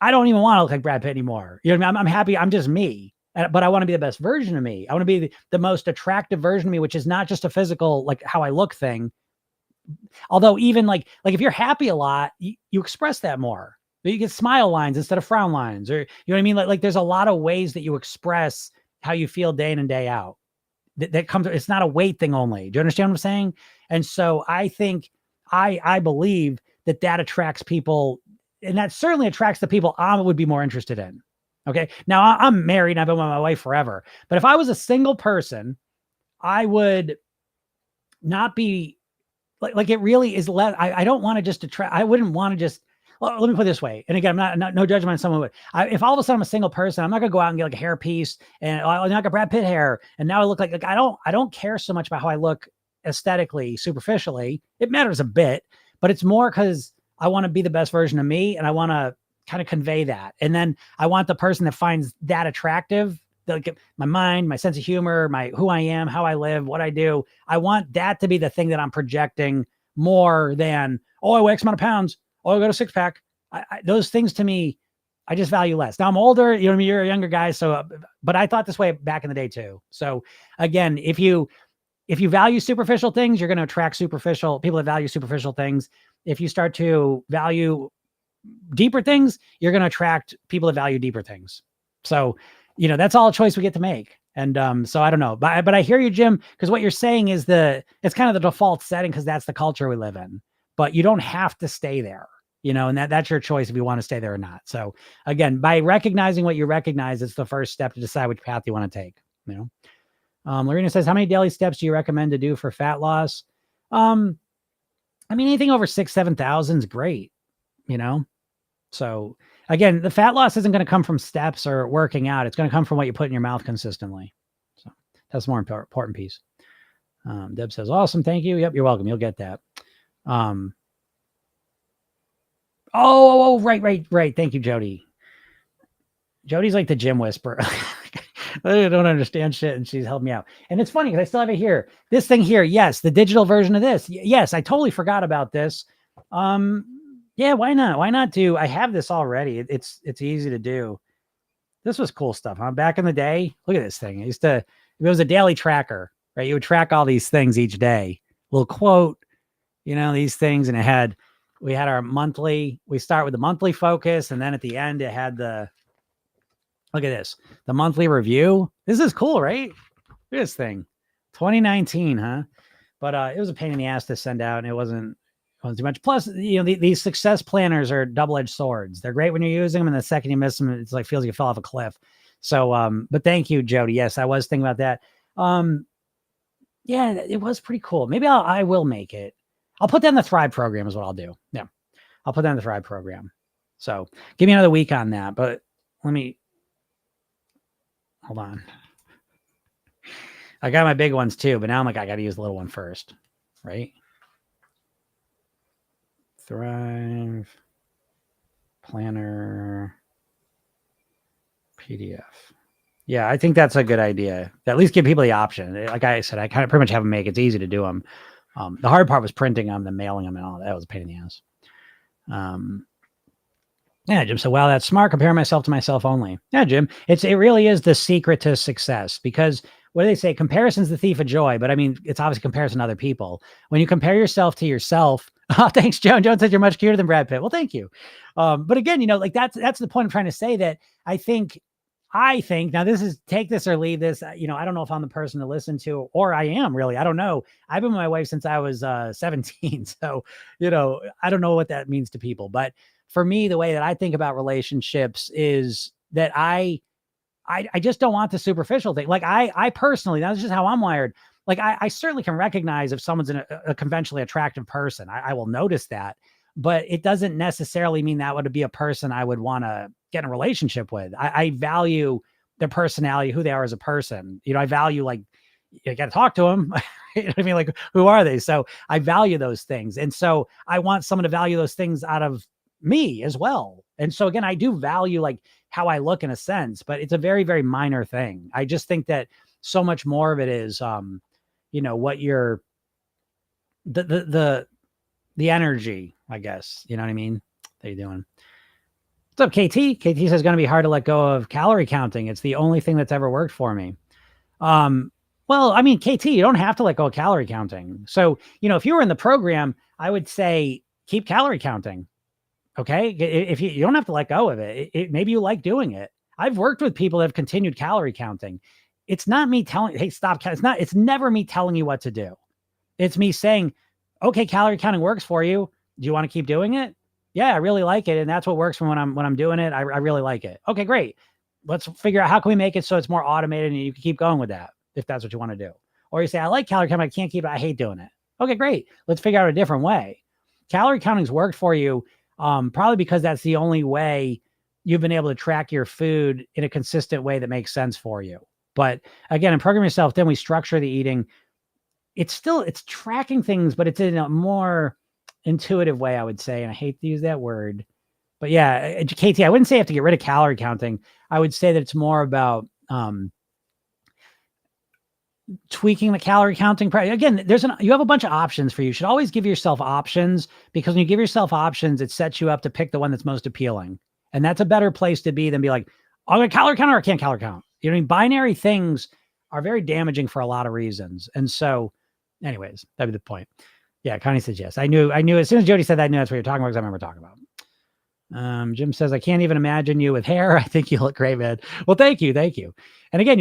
don't even want to look like Brad Pitt anymore. You know what I mean? I'm happy. I'm just me. But I want to be the best version of me. I want to be the most attractive version of me, which is not just a physical, like how I look thing. Although even like if you're happy a lot, you express that more. You get smile lines instead of frown lines, or you know what I mean? Like there's a lot of ways that you express how you feel day in and day out. That comes. It's not a weight thing only. Do you understand what I'm saying? And so I think I believe that attracts people, and that certainly attracts the people I would be more interested in. Okay. Now I'm married and I've been with my wife forever, but if I was a single person, I would not be like it really is less. I don't want to just attract. I wouldn't want to just, well, let me put it this way. And again, I'm not no judgment on someone. If all of a sudden I'm a single person, I'm not going to go out and get like a hair piece and I got Brad Pitt hair. And now I look like I don't care so much about how I look aesthetically, superficially. It matters a bit, but it's more because I want to be the best version of me. And I want to kind of convey that. And then I want the person that finds that attractive, like my mind, my sense of humor, who I am, how I live, what I do. I want that to be the thing that I'm projecting more than, oh, I weigh X amount of pounds. Oh, I got a six pack. Those things to me, I just value less. Now I'm older, you know what I mean? You're a younger guy. So, but I thought this way back in the day too. So again, if you if you value superficial things, you're going to attract superficial people that value superficial things. If you start to value deeper things, you're going to attract people that value deeper things. So, that's all a choice we get to make. And so I don't know, but I hear you, Jim, because what you're saying is it's kind of the default setting because that's the culture we live in. But you don't have to stay there, and that's your choice if you want to stay there or not. So again, by recognizing what you recognize, it's the first step to decide which path you want to take. Lorena says, how many daily steps do you recommend to do for fat loss? Anything over 6,000-7,000 is great, So again, the fat loss isn't going to come from steps or working out. It's going to come from what you put in your mouth consistently. So that's the more important piece. Deb says, awesome. Thank you. Yep. You're welcome. You'll get that. Right. Thank you, Jody. Jody's like the gym whisperer. I don't understand shit, and she's helped me out. And it's funny because I still have it here. This thing here, yes, the digital version of this. Yes, I totally forgot about this. Yeah, why not? Why not do? I have this already. It's easy to do. This was cool stuff, huh? Back in the day, look at this thing. It was a daily tracker, right? You would track all these things each day. Little quote, these things, and we had our monthly. We start with the monthly focus, and then at the end, it had look at this, the monthly review. This is cool, right? Look at this thing, 2019, huh? But it was a pain in the ass to send out, and it wasn't too much. Plus, these success planners are double-edged swords. They're great when you're using them, and the second you miss them, it's like feels like you fell off a cliff. So, but thank you, Jody. Yes, I was thinking about that. Yeah, it was pretty cool. Maybe I will make it. I'll put that in the Thrive program is what I'll do. Yeah, I'll put that in the Thrive program. So give me another week on that. But hold on. I got my big ones too, but now I'm like, I got to use the little one first, right? Thrive Planner PDF. Yeah, I think that's a good idea. At least give people the option. Like I said, I kind of pretty much have them make it. It's easy to do them. The hard part was printing them, then mailing them, and all that was a pain in the ass. Yeah, Jim said, wow, that's smart. Compare myself to myself only. Yeah, Jim, it really is the secret to success, because what do they say? Comparison's the thief of joy. But I mean, it's obviously comparison to other people. When you compare yourself to yourself, oh, thanks, Joan. Joan said you're much cuter than Brad Pitt. Well, thank you. But again, like that's the point I'm trying to say, that I think now this is take this or leave this. I don't know if I'm the person to listen to, or I am really. I don't know. I've been with my wife since I was 17. So, I don't know what that means to people. But for me, the way that I think about relationships is that I just don't want the superficial thing. Like I personally, that's just how I'm wired. Like I certainly can recognize if someone's a conventionally attractive person. I will notice that, but it doesn't necessarily mean that would be a person I would want to get in a relationship with. I value their personality, who they are as a person. I value, like, you got to talk to them. You know what I mean? Like, who are they? So I value those things. And so I want someone to value those things out of me as well. And so again, I do value like how I look in a sense, but it's a very, very minor thing. I just think that so much more of it is, what you're, the energy, I guess, you know what I mean? How you doing? What's up, KT? KT says it's going to be hard to let go of calorie counting. It's the only thing that's ever worked for me. Well, I mean, KT, you don't have to let go of calorie counting. So, if you were in the program, I would say keep calorie counting. Okay. If you don't have to let go of it, maybe you like doing it. I've worked with people that have continued calorie counting. It's not me telling, hey, stop. It's never me telling you what to do. It's me saying, okay, calorie counting works for you. Do you want to keep doing it? Yeah, I really like it. And that's what works for when I'm doing it. I really like it. Okay, great. Let's figure out how can we make it so it's more automated and you can keep going with that if that's what you want to do. Or you say, I like calorie counting, I can't keep it. I hate doing it. Okay, great. Let's figure out a different way. Calorie counting's worked for you. Probably because that's the only way you've been able to track your food in a consistent way that makes sense for you. But again, in Program Yourself, then we structure the eating. It's tracking things, but it's in a more intuitive way, I would say. And I hate to use that word, but yeah, KT, I wouldn't say you have to get rid of calorie counting. I would say that it's more about, tweaking the calorie counting. Again, you have a bunch of options for you. You should always give yourself options, because when you give yourself options, it sets you up to pick the one that's most appealing. And that's a better place to be than be like, I'm going to calorie count or I can't calorie count. You know what I mean? Binary things are very damaging for a lot of reasons. And so Anyways, that'd be the point. Yeah, Connie says yes. I knew as soon as Jody said that, I knew that's what you're talking about because I remember talking about. Jim says, I can't even imagine you with hair. I think you look great, man. Well, thank you. Thank you. And again,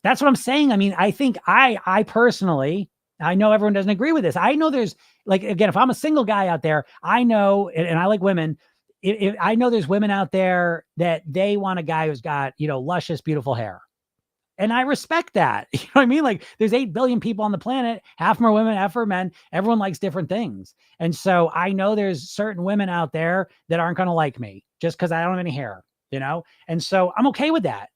that's what I'm saying. I mean, I think I personally, I know everyone doesn't agree with this. I know there's like, again, if I'm a single guy out there, I know, and I like women, I know there's women out there that they want a guy who's got, luscious, beautiful hair. And I respect that. You know what I mean? Like there's 8 billion people on the planet, half more women, half more men. Everyone likes different things. And so I know there's certain women out there that aren't going to like me just because I don't have any hair,? And so I'm okay with that.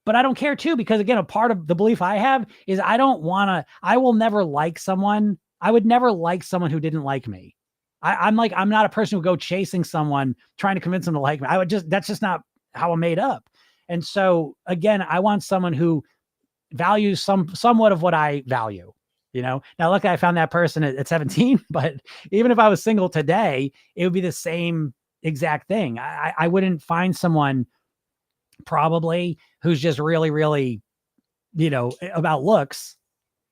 But I don't care too, because again, a part of the belief I have is I will never like someone. I would never like someone who didn't like me. I'm not a person who go chasing someone trying to convince them to like me. That's just not how I'm made up. And so again, I want someone who values somewhat of what I value, Now, luckily I found that person at 17, but even if I was single today, it would be the same exact thing. I wouldn't find someone probably who's just really, really, about looks,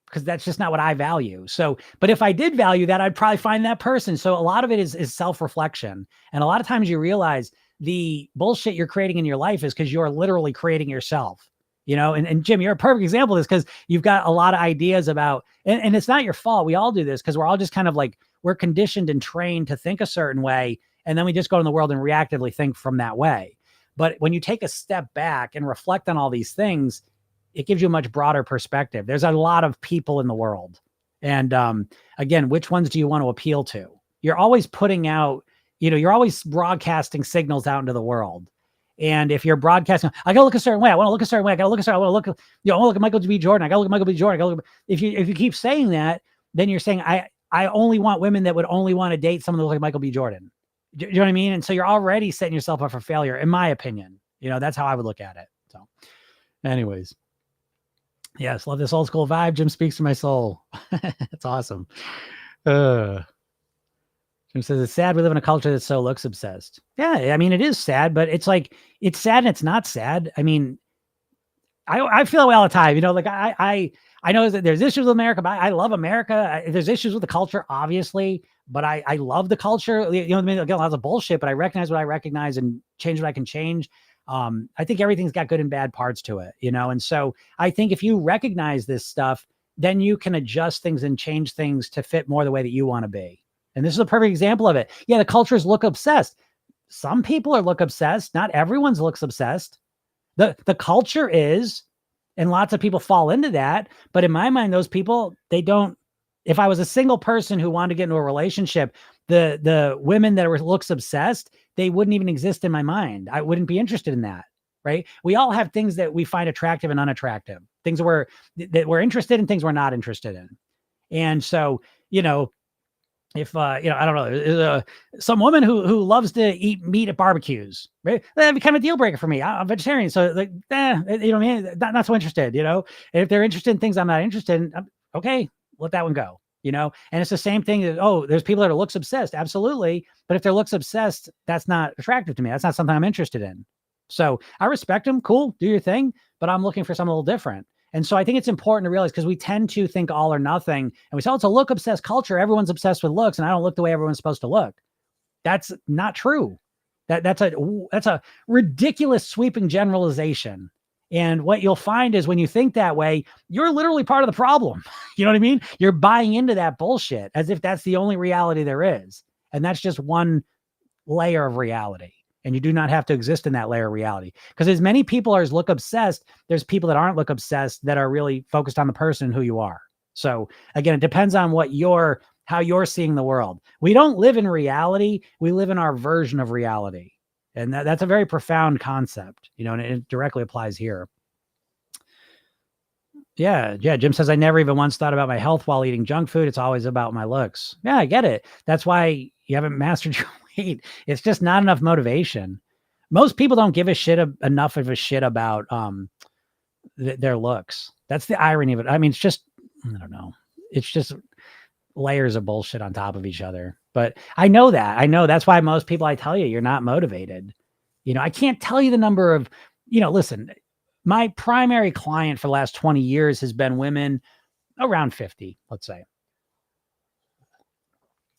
because that's just not what I value. So, but if I did value that, I'd probably find that person. So a lot of it is self-reflection. And a lot of times you realize the bullshit you're creating in your life is because you're literally creating yourself, and Jim, you're a perfect example of this because you've got a lot of ideas about, and it's not your fault. We all do this because we're all just kind of like, we're conditioned and trained to think a certain way. And then we just go in the world and reactively think from that way. But when you take a step back and reflect on all these things, it gives you a much broader perspective. There's a lot of people in the world. And again, which ones do you want to appeal to? You're always putting out, you're always broadcasting signals out into the world. And if you're broadcasting, I gotta look a certain way. I want to look a certain way. I gotta look a certain way. I want to look, I want to look at Michael B. Jordan. I gotta look at Michael B. Jordan. If you keep saying that, then you're saying, I only want women that would only want to date someone that looks like Michael B. Jordan. Do you know what I mean? And so you're already setting yourself up for failure, in my opinion. That's how I would look at it. So anyways. Yes, love this old school vibe. Jim speaks to my soul. That's awesome. Jim says, it's sad we live in a culture that's so looks obsessed. Yeah, I mean, it is sad, but it's like, it's sad and it's not sad. I mean, I feel that way all the time. Like I know that there's issues with America, but I love America. There's issues with the culture, obviously, but I love the culture. Again, lots of bullshit, but I recognize what I recognize and change what I can change. I think everything's got good and bad parts to it, and so I think if you recognize this stuff, then you can adjust things and change things to fit more the way that you want to be. And this is a perfect example of it. Yeah, the cultures look obsessed. Some people are look obsessed. Not everyone's looks obsessed. The culture is, and lots of people fall into that. But in my mind, those people, they don't. If I was a single person who wanted to get into a relationship, the women that were looks obsessed, they wouldn't even exist in my mind. I wouldn't be interested in that, right? We all have things that we find attractive and unattractive, things that we're interested in, things we're not interested in. And so, if, I don't know, some woman who loves to eat meat at barbecues, right? That'd be kind of a deal breaker for me. I'm vegetarian. So like, what I mean? Not so interested, And if they're interested in things I'm not interested in, okay, let that one go. And it's the same thing that, there's people that are looks obsessed. Absolutely. But if they're looks obsessed, that's not attractive to me. That's not something I'm interested in. So I respect them. Cool. Do your thing. But I'm looking for something a little different. And so I think it's important to realize, because we tend to think all or nothing, and we say, it's a look obsessed culture. Everyone's obsessed with looks, and I don't look the way everyone's supposed to look. That's not true. That's a ridiculous sweeping generalization. And what you'll find is when you think that way, you're literally part of the problem. You know what I mean? You're buying into that bullshit as if that's the only reality there is. And that's just one layer of reality. And you do not have to exist in that layer of reality. Because as many people are as look obsessed, there's people that aren't look obsessed that are really focused on the person who you are. So again, it depends on how you're seeing the world. We don't live in reality. We live in our version of reality. And that's a very profound concept, and it directly applies here. Yeah. Jim says, I never even once thought about my health while eating junk food. It's always about my looks. Yeah, I get it. That's why you haven't mastered your weight. It's just not enough motivation. Most people don't give enough of a shit about their looks. That's the irony of it. I mean, it's just, I don't know. It's just layers of bullshit on top of each other. But I know that's why most people, I tell you, you're not motivated. I can't tell you the number of, listen, my primary client for the last 20 years has been women around 50, let's say.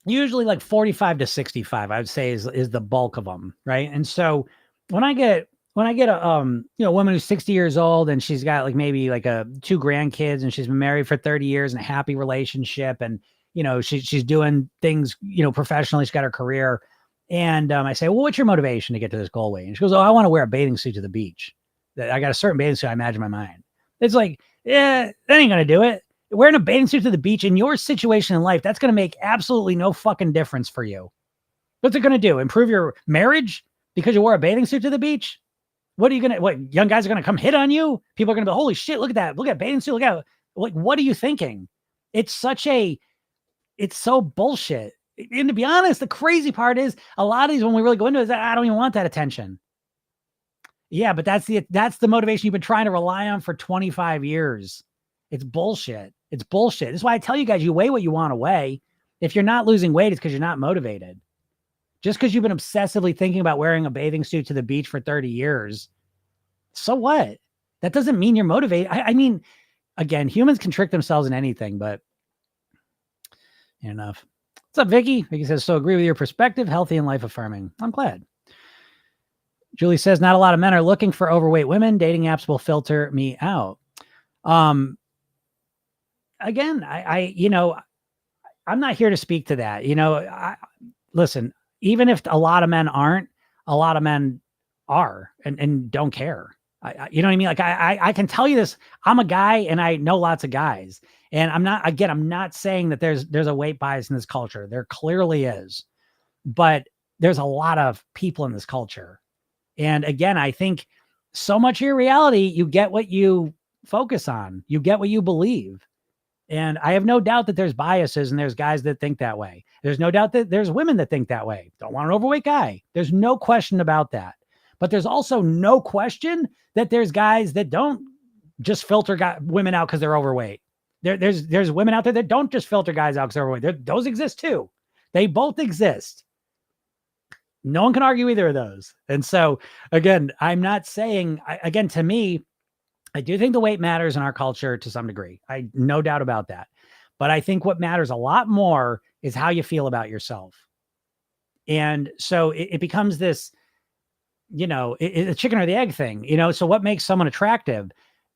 usually like 45 to 65, I would say is the bulk of them. Right. And so when I get a, woman who's 60 years old and she's got like maybe like two grandkids and she's been married for 30 years and a happy relationship. And, she's doing things, professionally, she's got her career. And I say, well, what's your motivation to get to this goal weight? And she goes, oh, I want to wear a bathing suit to the beach. I got a certain bathing suit I imagine in my mind. It's like, yeah, that ain't going to do it. Wearing a bathing suit to the beach in your situation in life, that's going to make absolutely no fucking difference for you. What's it going to do? Improve your marriage because you wore a bathing suit to the beach? What young guys are going to come hit on you? People are going to be, holy shit, look at that. Look at bathing suit. Look at, like, what are you thinking? It's so bullshit. And to be honest, the crazy part is a lot of these, when we really go into it, is that I don't even want that attention. Yeah, but that's the motivation you've been trying to rely on for 25 years. It's bullshit. It's bullshit. That's why I tell you guys, you weigh what you want to weigh. If you're not losing weight, it's because you're not motivated. Just because you've been obsessively thinking about wearing a bathing suit to the beach for 30 years, so what? That doesn't mean you're motivated. I mean, again, humans can trick themselves in anything, but enough. What's up, Vicky? Vicky says, so agree with your perspective, healthy and life affirming. I'm glad. Julie says, not a lot of men are looking for overweight women. Dating apps will filter me out. Again, I'm not here to speak to that. Listen, even if a lot of men aren't, a lot of men are and don't care. You know what I mean? Like I can tell you this, I'm a guy and I know lots of guys, and I'm not saying that there's a weight bias in this culture. There clearly is, but there's a lot of people in this culture. And again, I think so much of your reality, you get what you focus on, you get what you believe. And I have no doubt that there's biases and there's guys that think that way. There's no doubt that there's women that think that way. Don't want an overweight guy. There's no question about that. But there's also no question that there's guys that don't just filter women out because they're overweight. There's women out there that don't just filter guys out because they're overweight. Those exist too. They both exist. No one can argue either of those. And so, again, I'm not saying, to me, I do think the weight matters in our culture to some degree. I no doubt about that. But I think what matters a lot more is how you feel about yourself. And so it becomes this, a chicken or the egg thing, so what makes someone attractive?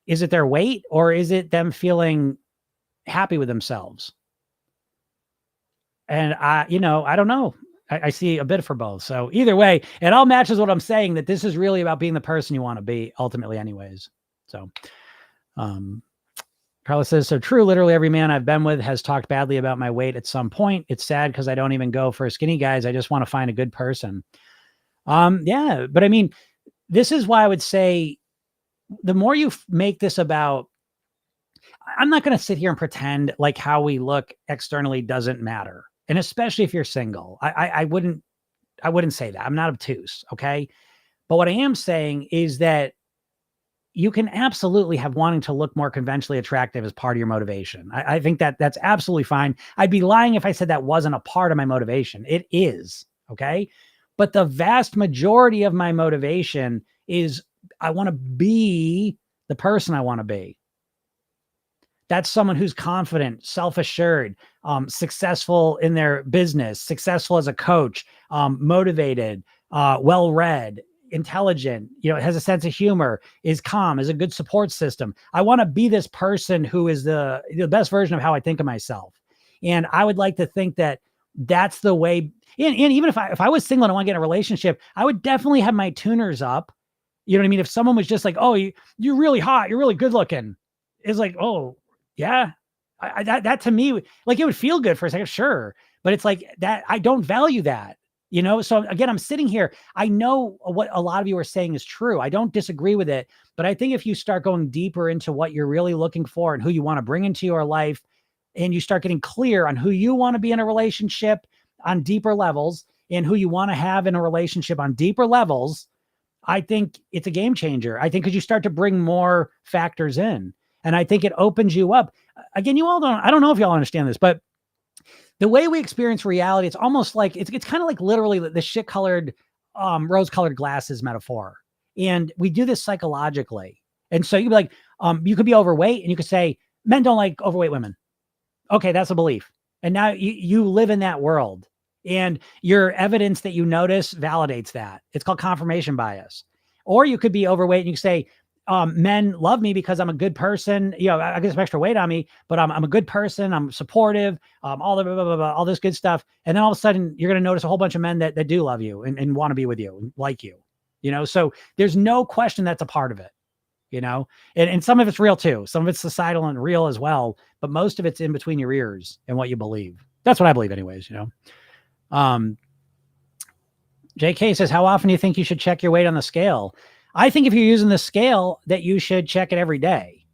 Is it their weight or is it them feeling happy with themselves? And I don't know. I see a bit for both. So either way, it all matches what I'm saying, that this is really about being the person you want to be ultimately anyways. So, Carla says, so true. Literally every man I've been with has talked badly about my weight at some point. It's sad because I don't even go for skinny guys. I just want to find a good person. Yeah, but I mean, this is why I would say the more you make this about, I'm not going to sit here and pretend like how we look externally doesn't matter. And especially if you're single, I wouldn't say that. I'm not obtuse. Okay. But what I am saying is that you can absolutely have wanting to look more conventionally attractive as part of your motivation. I think that's absolutely fine. I'd be lying if I said that wasn't a part of my motivation. It is. Okay. But the vast majority of my motivation is I want to be the person I want to be. That's someone who's confident, self-assured, successful in their business, successful as a coach, motivated, well-read, intelligent, has a sense of humor, is calm, is a good support system. I want to be this person who is the best version of how I think of myself. And I would like to think that that's the way. And even if I was single and I want to get in a relationship, I would definitely have my tuners up. You know what I mean? If someone was just like, oh, you're really hot, you're really good looking. It's like, oh, yeah, that to me, like, it would feel good for a second, sure. But it's like that, I don't value that, So again, I'm sitting here. I know what a lot of you are saying is true. I don't disagree with it. But I think if you start going deeper into what you're really looking for and who you want to bring into your life, and you start getting clear on who you want to be in a relationship on deeper levels and who you want to have in a relationship on deeper levels, I think it's a game changer. I think because you start to bring more factors in. And I think it opens you up. Again, I don't know if y'all understand this, but the way we experience reality, it's almost like, it's kind of like literally the shit-colored, rose-colored glasses metaphor. And we do this psychologically. And so you'd be like, you could be overweight and you could say, men don't like overweight women. Okay, that's a belief. And now you live in that world, and your evidence that you notice validates that. It's called confirmation bias. Or you could be overweight and you say, men love me because I'm a good person. I get some extra weight on me, but I'm a good person. I'm supportive, all the blah, blah, blah, blah, all this good stuff. And then all of a sudden you're going to notice a whole bunch of men that do love you and want to be with you and like you, so there's no question that's a part of it, and some of it's real too. Some of it's societal and real as well, but most of it's in between your ears and what you believe. That's what I believe anyways, JK says, how often do you think you should check your weight on the scale? I think if you're using the scale that you should check it every day.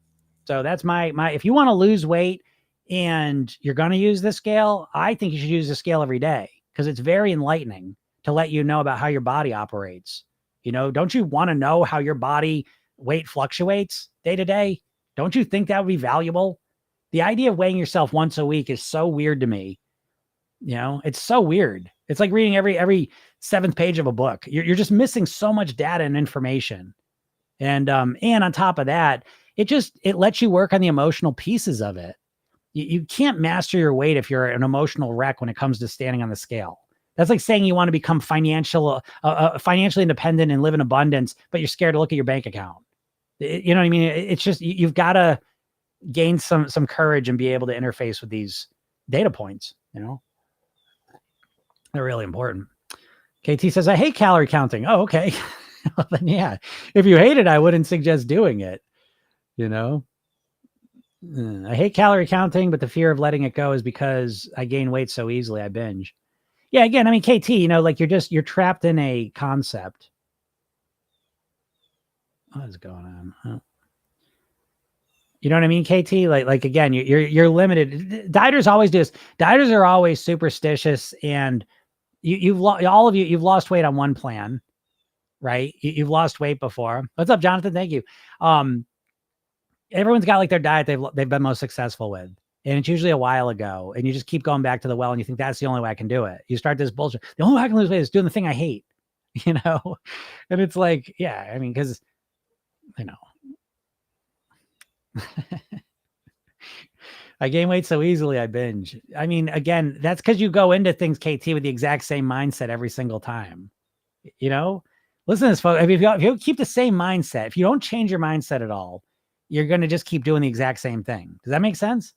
So that's my, if you want to lose weight and you're going to use the scale, I think you should use the scale every day because it's very enlightening to let you know about how your body operates. Don't you want to know how your body weight fluctuates day to day? Don't you think that would be valuable? The idea of weighing yourself once a week is so weird to me. It's so weird. It's like reading every 7th page of a book. You're just missing so much data and information. And on top of that, it lets you work on the emotional pieces of it. You can't master your weight if you're an emotional wreck when it comes to standing on the scale. That's like saying you want to become financially independent and live in abundance, but you're scared to look at your bank account. You know what I mean? It's just, you've got to gain some courage and be able to interface with these data points. They're really important. KT says, I hate calorie counting. Oh, okay. Well, then, yeah, if you hate it, I wouldn't suggest doing it. I hate calorie counting, but the fear of letting it go is because I gain weight so easily. I binge. Yeah. Again, I mean, KT, like you're trapped in a concept. What is going on? Huh? You know what I mean, KT? Like again, you're limited. Dieters always do this. Dieters are always superstitious, and you've lost weight on one plan, right? You've lost weight before. What's up, Jonathan? Thank you. Everyone's got like their diet they've been most successful with, and it's usually a while ago, and you just keep going back to the well, and you think that's the only way I can do it. You start this bullshit. The only way I can lose weight is doing the thing I hate, and it's like, yeah, I mean, because I gain weight so easily, I binge. I mean, again, that's because you go into things, KT, with the exact same mindset every single time. Listen to this, folks. If you keep the same mindset, if you don't change your mindset at all, you're going to just keep doing the exact same thing. Does that make sense?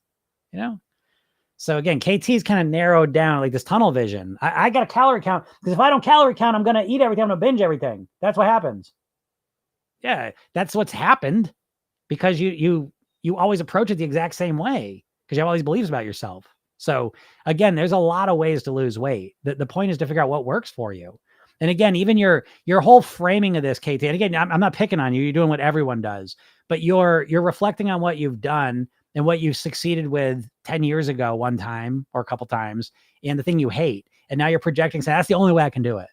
So again, KT's kind of narrowed down like this tunnel vision. I got a calorie count because if I don't calorie count, I'm going to eat everything. I'm going to binge everything. That's what happens. Yeah, that's what's happened because you always approach it the exact same way because you have all these beliefs about yourself. So again, there's a lot of ways to lose weight. The point is to figure out what works for you. And again, even your whole framing of this, KT, and again, I'm not picking on you. You're doing what everyone does, but you're reflecting on what you've done and what you succeeded with 10 years ago, one time or a couple times, and the thing you hate. And now you're projecting, saying, that's the only way I can do it.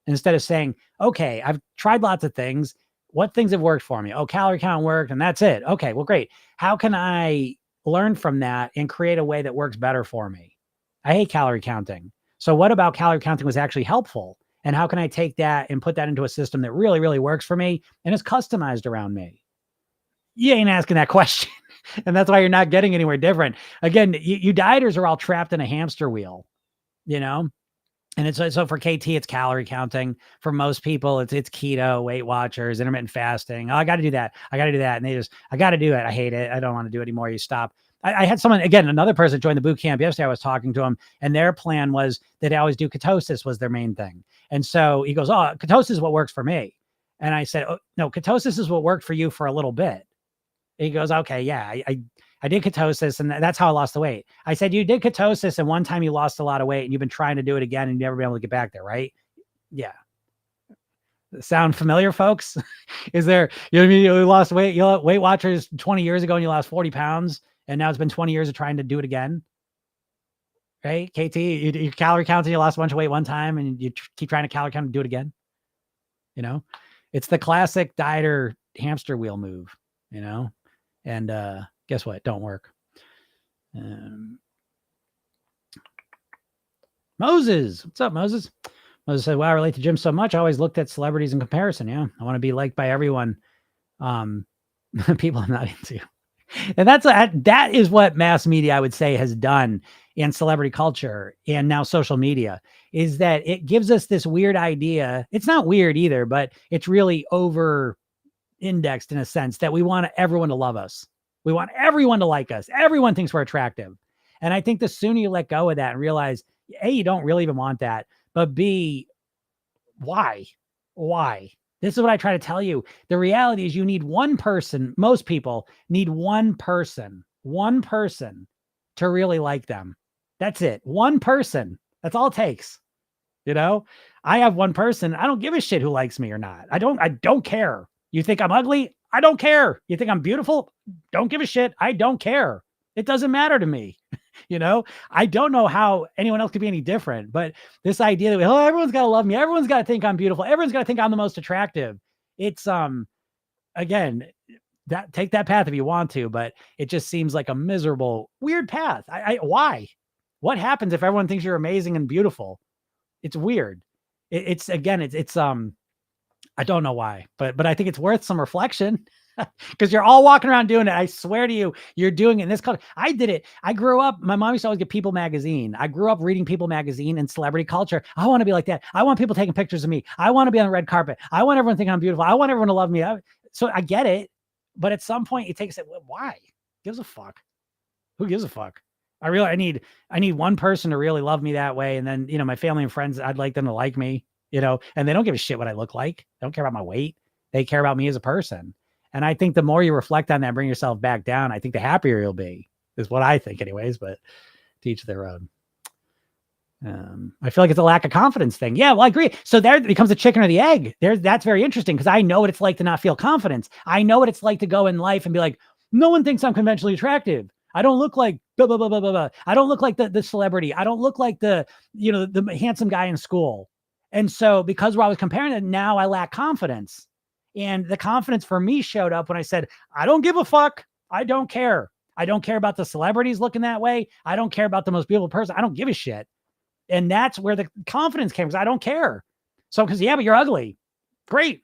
Instead of saying, okay, I've tried lots of things. What things have worked for me? Oh, calorie count worked and that's it. Okay, well, great. How can I learn from that and create a way that works better for me? I hate calorie counting. So what about calorie counting was actually helpful? And how can I take that and put that into a system that really, really works for me and is customized around me? You ain't asking that question. And that's why you're not getting anywhere different. Again, you dieters are all trapped in a hamster wheel, And it's so for KT, it's calorie counting. For most people, it's keto, Weight Watchers, intermittent fasting. Oh, I got to do that. I got to do that. And I got to do it. I hate it. I don't want to do it anymore. You stop. I had someone, again, another person join the boot camp yesterday. I was talking to him, and their plan was that they always do ketosis was their main thing. And so he goes, oh, ketosis is what works for me. And I said, oh, no, ketosis is what worked for you for a little bit. And he goes, okay, yeah, I did ketosis, and that's how I lost the weight. I said, you did ketosis, and one time you lost a lot of weight, and you've been trying to do it again, and you've never been able to get back there, right? Yeah. Sound familiar, folks? Is there, you know what I mean? You lost weight, Weight Watchers 20 years ago, and you lost 40 pounds, and now it's been 20 years of trying to do it again. Right? KT, you calorie counting, you lost a bunch of weight one time, and you keep trying to calorie count and do it again. It's the classic dieter hamster wheel move, and guess what? Don't work. Moses, what's up, Moses? Moses said, wow, I relate to Jim so much. I always looked at celebrities in comparison. Yeah. I want to be liked by everyone. People I'm not into. And that is what mass media, I would say, has done in celebrity culture and now social media, is that it gives us this weird idea. It's not weird either, but it's really over indexed in a sense that we want everyone to love us. We want everyone to like us. Everyone thinks we're attractive. And I think the sooner you let go of that and realize, A, you don't really even want that, but B, why? Why? This is what I try to tell you. The reality is you need one person. Most people need one person to really like them. That's it. One person. That's all it takes. You know, I have one person. I don't give a shit who likes me or not. I don't care. You think I'm ugly? I don't care. You think I'm beautiful? Don't give a shit. I don't care. It doesn't matter to me. You know, I don't know how anyone else could be any different, but this idea that, oh, everyone's got to love me. Everyone's got to think I'm beautiful. Everyone's got to think I'm the most attractive. It's, again, that take that path if you want to, but it just seems like a miserable, weird path. Why? What happens if everyone thinks you're amazing and beautiful? It's weird. It's I don't know why, but I think it's worth some reflection because you're all walking around doing it. I swear to you, you're doing it in this culture. I did it. I grew up, my mom used to always get People magazine. I grew up reading People magazine and celebrity culture. I want to be like that. I want people taking pictures of me. I want to be on the red carpet. I want everyone thinking I'm beautiful. I want everyone to love me. So I get it. But at some point it takes it. Why? Gives a fuck? Who gives a fuck? I need one person to really love me that way. And then, my family and friends, I'd like them to like me, and they don't give a shit what I look like. They don't care about my weight. They care about me as a person. And I think the more you reflect on that, bring yourself back down, I think the happier you'll be, is what I think anyways, but to each their own. I feel like it's a lack of confidence thing. Yeah, well, I agree. So there it becomes a chicken or the egg. That's very interesting because I know what it's like to not feel confidence. I know what it's like to go in life and be like, no one thinks I'm conventionally attractive. I don't look like blah, blah, blah, blah, blah, blah. I don't look like the celebrity. I don't look like the handsome guy in school. And so because I was comparing it, now I lack confidence. And the confidence for me showed up when I said, I don't give a fuck. I don't care. I don't care about the celebrities looking that way. I don't care about the most beautiful person. I don't give a shit. And that's where the confidence came, because I don't care. So, because, yeah, but you're ugly. Great.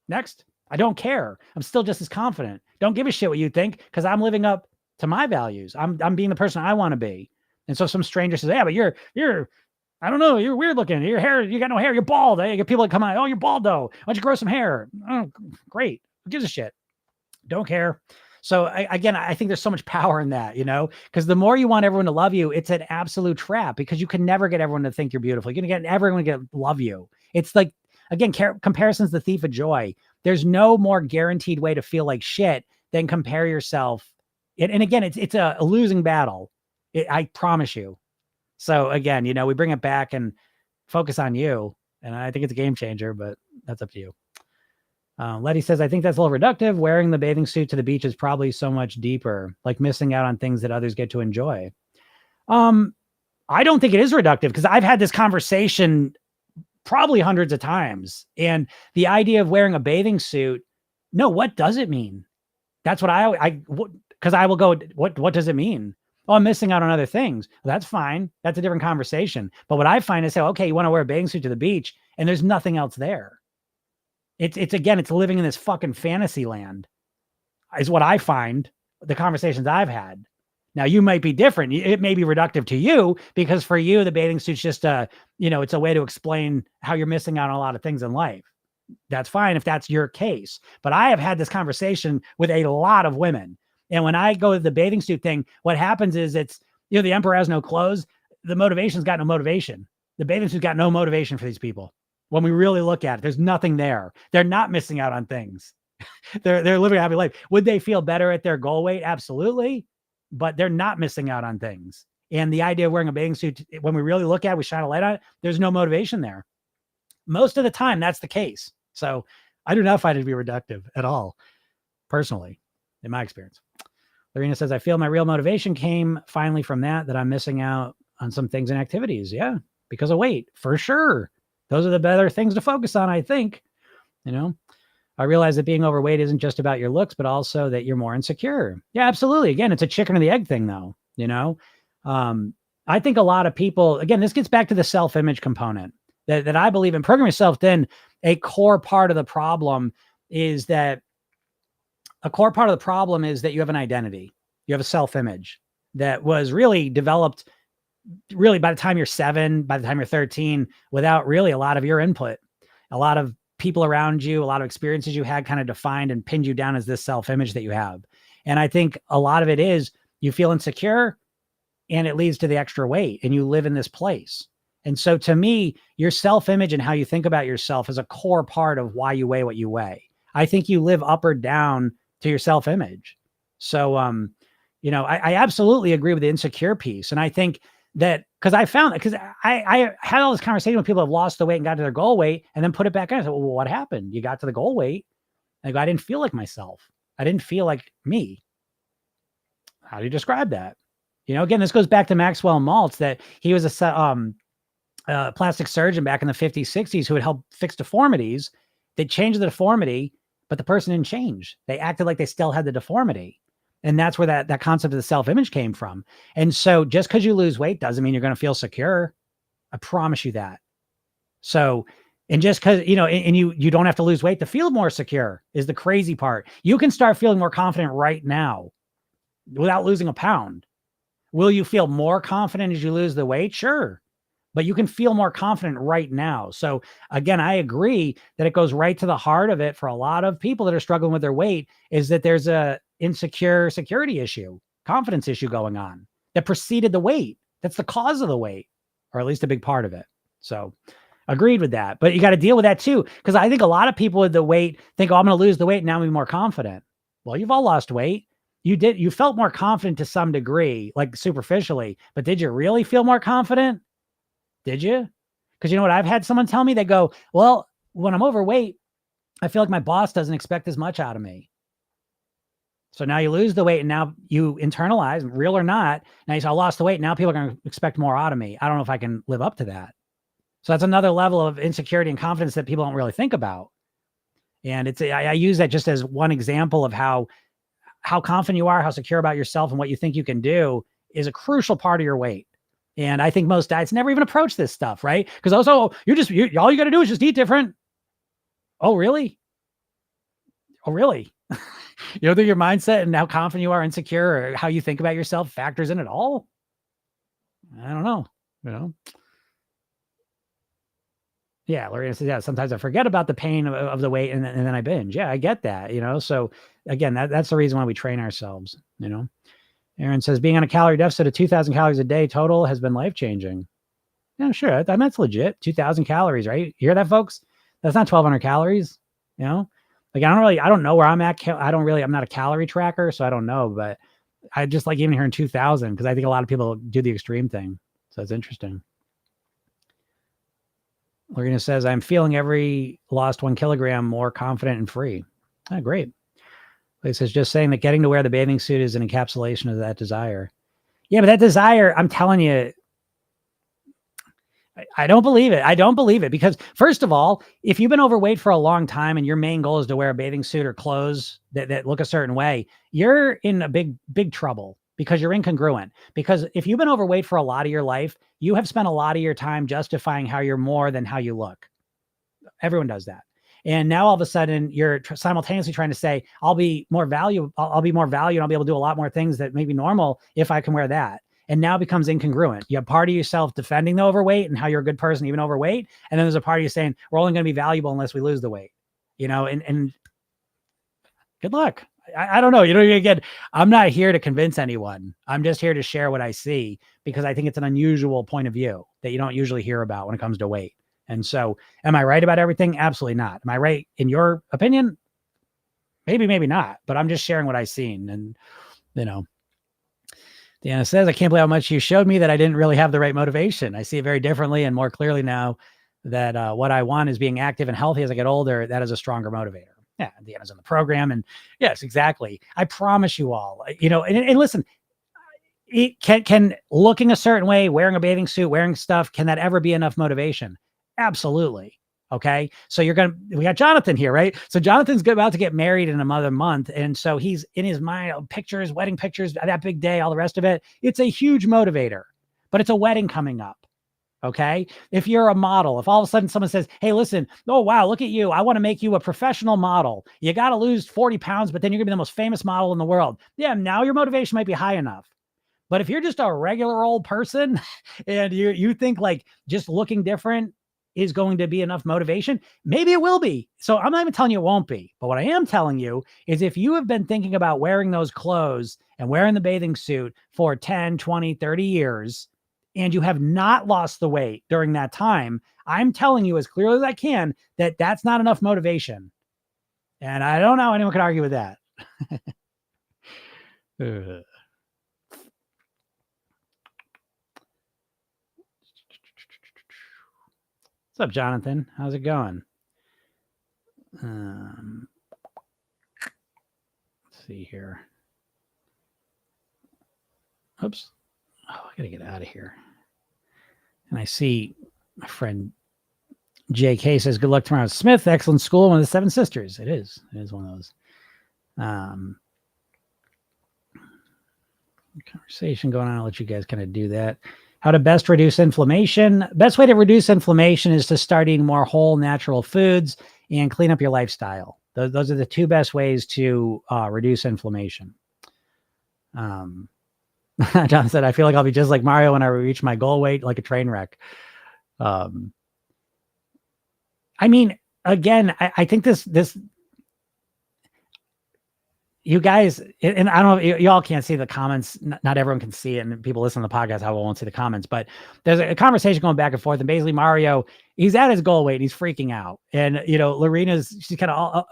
Next. I don't care. I'm still just as confident. Don't give a shit what you think, because I'm living up to my values. I'm being the person I want to be. And so some stranger says, yeah, but you're, I don't know, you're weird looking. Your hair, you got no hair. You're bald. You get people that come out, oh, you're bald though. Why don't you grow some hair? Oh, great. Who gives a shit? Don't care. So I think there's so much power in that, because the more you want everyone to love you, it's an absolute trap, because you can never get everyone to think you're beautiful. You're going to get everyone to love you. It's like, again, comparison's the thief of joy. There's no more guaranteed way to feel like shit than compare yourself. And again, it's a losing battle. I promise you. So again, we bring it back and focus on you. And I think it's a game changer, but that's up to you. Letty says, I think that's a little reductive. Wearing the bathing suit to the beach is probably so much deeper, like missing out on things that others get to enjoy. I don't think it is reductive, because I've had this conversation probably hundreds of times. And the idea of wearing a bathing suit, no, what does it mean? That's what because I will go, what does it mean? Oh, I'm missing out on other things. Well, that's fine. That's a different conversation. But what I find is, okay, you want to wear a bathing suit to the beach and there's nothing else there. It's living in this fucking fantasy land, is what I find, the conversations I've had. Now, you might be different. It may be reductive to you, because for you, the bathing suit's just it's a way to explain how you're missing out on a lot of things in life. That's fine if that's your case. But I have had this conversation with a lot of women. And when I go to the bathing suit thing, what happens is the emperor has no clothes. The motivation's got no motivation. The bathing suit's got no motivation for these people. When we really look at it, there's nothing there. They're not missing out on things. They're living a happy life. Would they feel better at their goal weight? Absolutely. But they're not missing out on things. And the idea of wearing a bathing suit, when we really look at it, we shine a light on it, there's no motivation there. Most of the time, that's the case. So I do not find it to be reductive at all, personally, in my experience. Lorena says, I feel my real motivation came finally from that I'm missing out on some things and activities. Yeah, because of weight, for sure. Those are the better things to focus on, I think. I realize that being overweight isn't just about your looks, but also that you're more insecure. Yeah, absolutely. Again, it's a chicken or the egg thing, though. I think a lot of people, again, this gets back to the self-image component that I believe in. Program Yourself Thin, a core part of the problem is that a core part of the problem is that you have an identity. You have a self-image that was really developed really by the time you're 7, by the time you're 13, without really a lot of your input. A lot of people around you, a lot of experiences you had kind of defined and pinned you down as this self-image that you have. And I think a lot of it is you feel insecure and it leads to the extra weight and you live in this place. And so to me, your self-image and how you think about yourself is a core part of why you weigh what you weigh. I think you live up or down to your self-image. So, I absolutely agree with the insecure piece. And I think that because I found that because I had all this conversation with people who have lost the weight and got to their goal weight and then put it back on. I said, well, what happened? You got to the goal weight. I go, I didn't feel like myself. I didn't feel like me. How do you describe that? Again, this goes back to Maxwell Maltz, that he was a plastic surgeon back in the 50s, 60s who would help fix deformities. They changed the deformity, but the person didn't change. They acted like they still had the deformity. And that's where that concept of the self-image came from. And so just because you lose weight doesn't mean you're going to feel secure. I promise you that. So, and just because, and you don't have to lose weight to feel more secure is the crazy part. You can start feeling more confident right now without losing a pound. Will you feel more confident as you lose the weight? Sure. But you can feel more confident right now. So again, I agree that it goes right to the heart of it for a lot of people that are struggling with their weight, is that there's a insecure security issue, confidence issue going on that preceded the weight. That's the cause of the weight, or at least a big part of it. So agreed with that. But you got to deal with that too. Because I think a lot of people with the weight think, oh, I'm going to lose the weight and now I'm more confident. Well, you've all lost weight. You felt more confident to some degree, like superficially, but did you really feel more confident? Did you? Because you know what? I've had someone tell me, they go, well, when I'm overweight, I feel like my boss doesn't expect as much out of me. So now you lose the weight and now you internalize, real or not. Now you say, I lost the weight. Now people are going to expect more out of me. I don't know if I can live up to that. So that's another level of insecurity and confidence that people don't really think about. And I use that just as one example of how confident you are, how secure about yourself and what you think you can do is a crucial part of your weight. And I think most diets never even approach this stuff, right? Because also, all you got to do is just eat different. Oh, really? Oh, really? You don't think your mindset and how confident you are, insecure, or how you think about yourself factors in at all? I don't know, Yeah, Lorena says, yeah, sometimes I forget about the pain of the weight and then I binge. Yeah, I get that, So again, that's the reason why we train ourselves, Aaron says, being on a calorie deficit of 2,000 calories a day total has been life-changing. Yeah, sure. That's legit. 2,000 calories, right? You hear that, folks? That's not 1,200 calories, Like, I don't know where I'm at. I'm not a calorie tracker, so I don't know, but I just like even hearing 2,000 because I think a lot of people do the extreme thing. So it's interesting. Lorena says, I'm feeling every lost 1 kilogram more confident and free. Great. It says, just saying that getting to wear the bathing suit is an encapsulation of that desire. Yeah, but that desire, I'm telling you, I don't believe it. I don't believe it because, first of all, if you've been overweight for a long time and your main goal is to wear a bathing suit or clothes that look a certain way, you're in a big, big trouble because you're incongruent. Because if you've been overweight for a lot of your life, you have spent a lot of your time justifying how you're more than how you look. Everyone does that. And now all of a sudden you're simultaneously trying to say, I'll be more value. I'll be more value. And I'll be able to do a lot more things that may be normal if I can wear that. And now it becomes incongruent. You have part of yourself defending the overweight and how you're a good person, even overweight. And then there's a part of you saying, we're only going to be valuable unless we lose the weight, and good luck. I don't know. Again, I'm not here to convince anyone. I'm just here to share what I see because I think it's an unusual point of view that you don't usually hear about when it comes to weight. And so am I right about everything? Absolutely not. Am I right in your opinion? Maybe, maybe not, but I'm just sharing what I've seen. And, Deanna says, I can't believe how much you showed me that I didn't really have the right motivation. I see it very differently and more clearly now that what I want is being active and healthy as I get older. That is a stronger motivator. Yeah, Deanna's in the program. And yes, exactly. I promise you all, and listen, it can looking a certain way, wearing a bathing suit, wearing stuff, can that ever be enough motivation? Absolutely. Okay. So we got Jonathan here, right? So Jonathan's about to get married in another month. And so he's in his mind, pictures, wedding pictures, that big day, all the rest of it. It's a huge motivator, but it's a wedding coming up. Okay. If you're a model, if all of a sudden someone says, hey, listen, oh, wow, look at you. I want to make you a professional model. You got to lose 40 pounds, but then you're going to be the most famous model in the world. Yeah. Now your motivation might be high enough. But if you're just a regular old person and you think like just looking different is going to be enough motivation, maybe it will be. So I'm not even telling you it won't be. But what I am telling you is if you have been thinking about wearing those clothes and wearing the bathing suit for 10, 20, 30 years, and you have not lost the weight during that time, I'm telling you as clearly as I can that that's not enough motivation. And I don't know how anyone can argue with that. What's up, Jonathan? How's it going? Let's see here. Oops. Oh, I gotta get out of here. And I see my friend JK says, good luck tomorrow. Smith, excellent school, one of the seven sisters. It is. It is one of those. Conversation going on. I'll let you guys kind of do that. How to best reduce inflammation. Best way to reduce inflammation is to start eating more whole, natural foods and clean up your lifestyle. Those are the two best ways to reduce inflammation. John said, I feel like I'll be just like Mario when I reach my goal weight, like a train wreck. I mean, again, I think this, you guys, and I don't know, y'all can't see the comments. Not everyone can see it, and people listen to the podcast, I won't see the comments, but there's a conversation going back and forth, and basically Mario, he's at his goal weight, and he's freaking out. And, you know, she's kind of,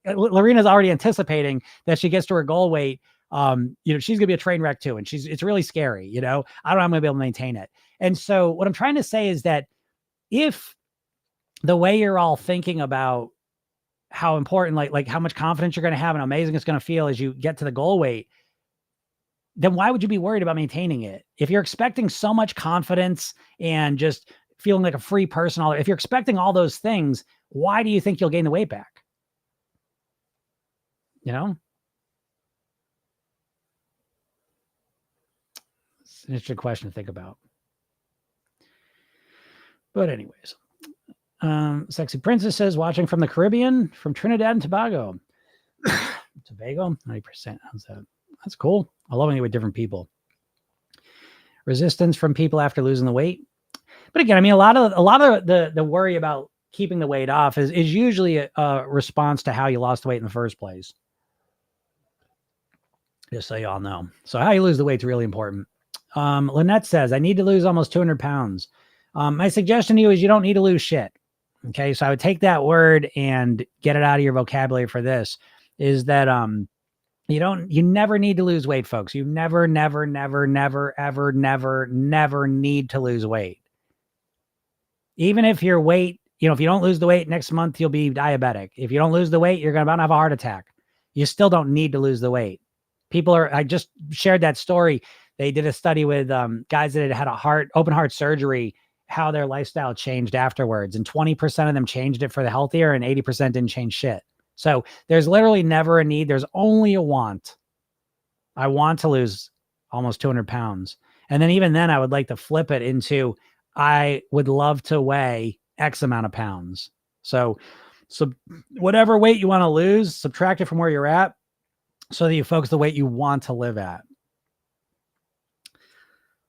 Lorena's already anticipating that she gets to her goal weight. You know, she's gonna be a train wreck too. And it's really scary, you know, I don't know how I'm gonna be able to maintain it. And so what I'm trying to say is that if the way you're all thinking about how important, like how much confidence you're going to have and how amazing it's going to feel as you get to the goal weight, then why would you be worried about maintaining it? If you're expecting so much confidence and just feeling like a free person, if you're expecting all those things, why do you think you'll gain the weight back? You know? It's an interesting question to think about. But anyways, Sexy Princess says, watching from the Caribbean, from Trinidad and Tobago. Tobago, 90%. How's that? That's cool. I love it with different people. Resistance from people after losing the weight. But again, I mean, a lot of the worry about keeping the weight off is usually a response to how you lost weight in the first place. Just so y'all know. So how you lose the weight is really important. Lynette says, I need to lose almost 200 pounds. My suggestion to you is you don't need to lose shit. Okay. So I would take that word and get it out of your vocabulary for this, is that, you never need to lose weight, folks. You never need to lose weight. Even if your weight, if you don't lose the weight next month, you'll be diabetic. If you don't lose the weight, you're going to have a heart attack. You still don't need to lose the weight. I just shared that story. They did a study with guys that had open heart surgery, how their lifestyle changed afterwards. And 20% of them changed it for the healthier and 80% didn't change shit. So there's literally never a need. There's only a want. I want to lose almost 200 pounds. And then even then I would like to flip it into, I would love to weigh X amount of pounds. So whatever weight you want to lose, subtract it from where you're at so that you focus the weight you want to live at.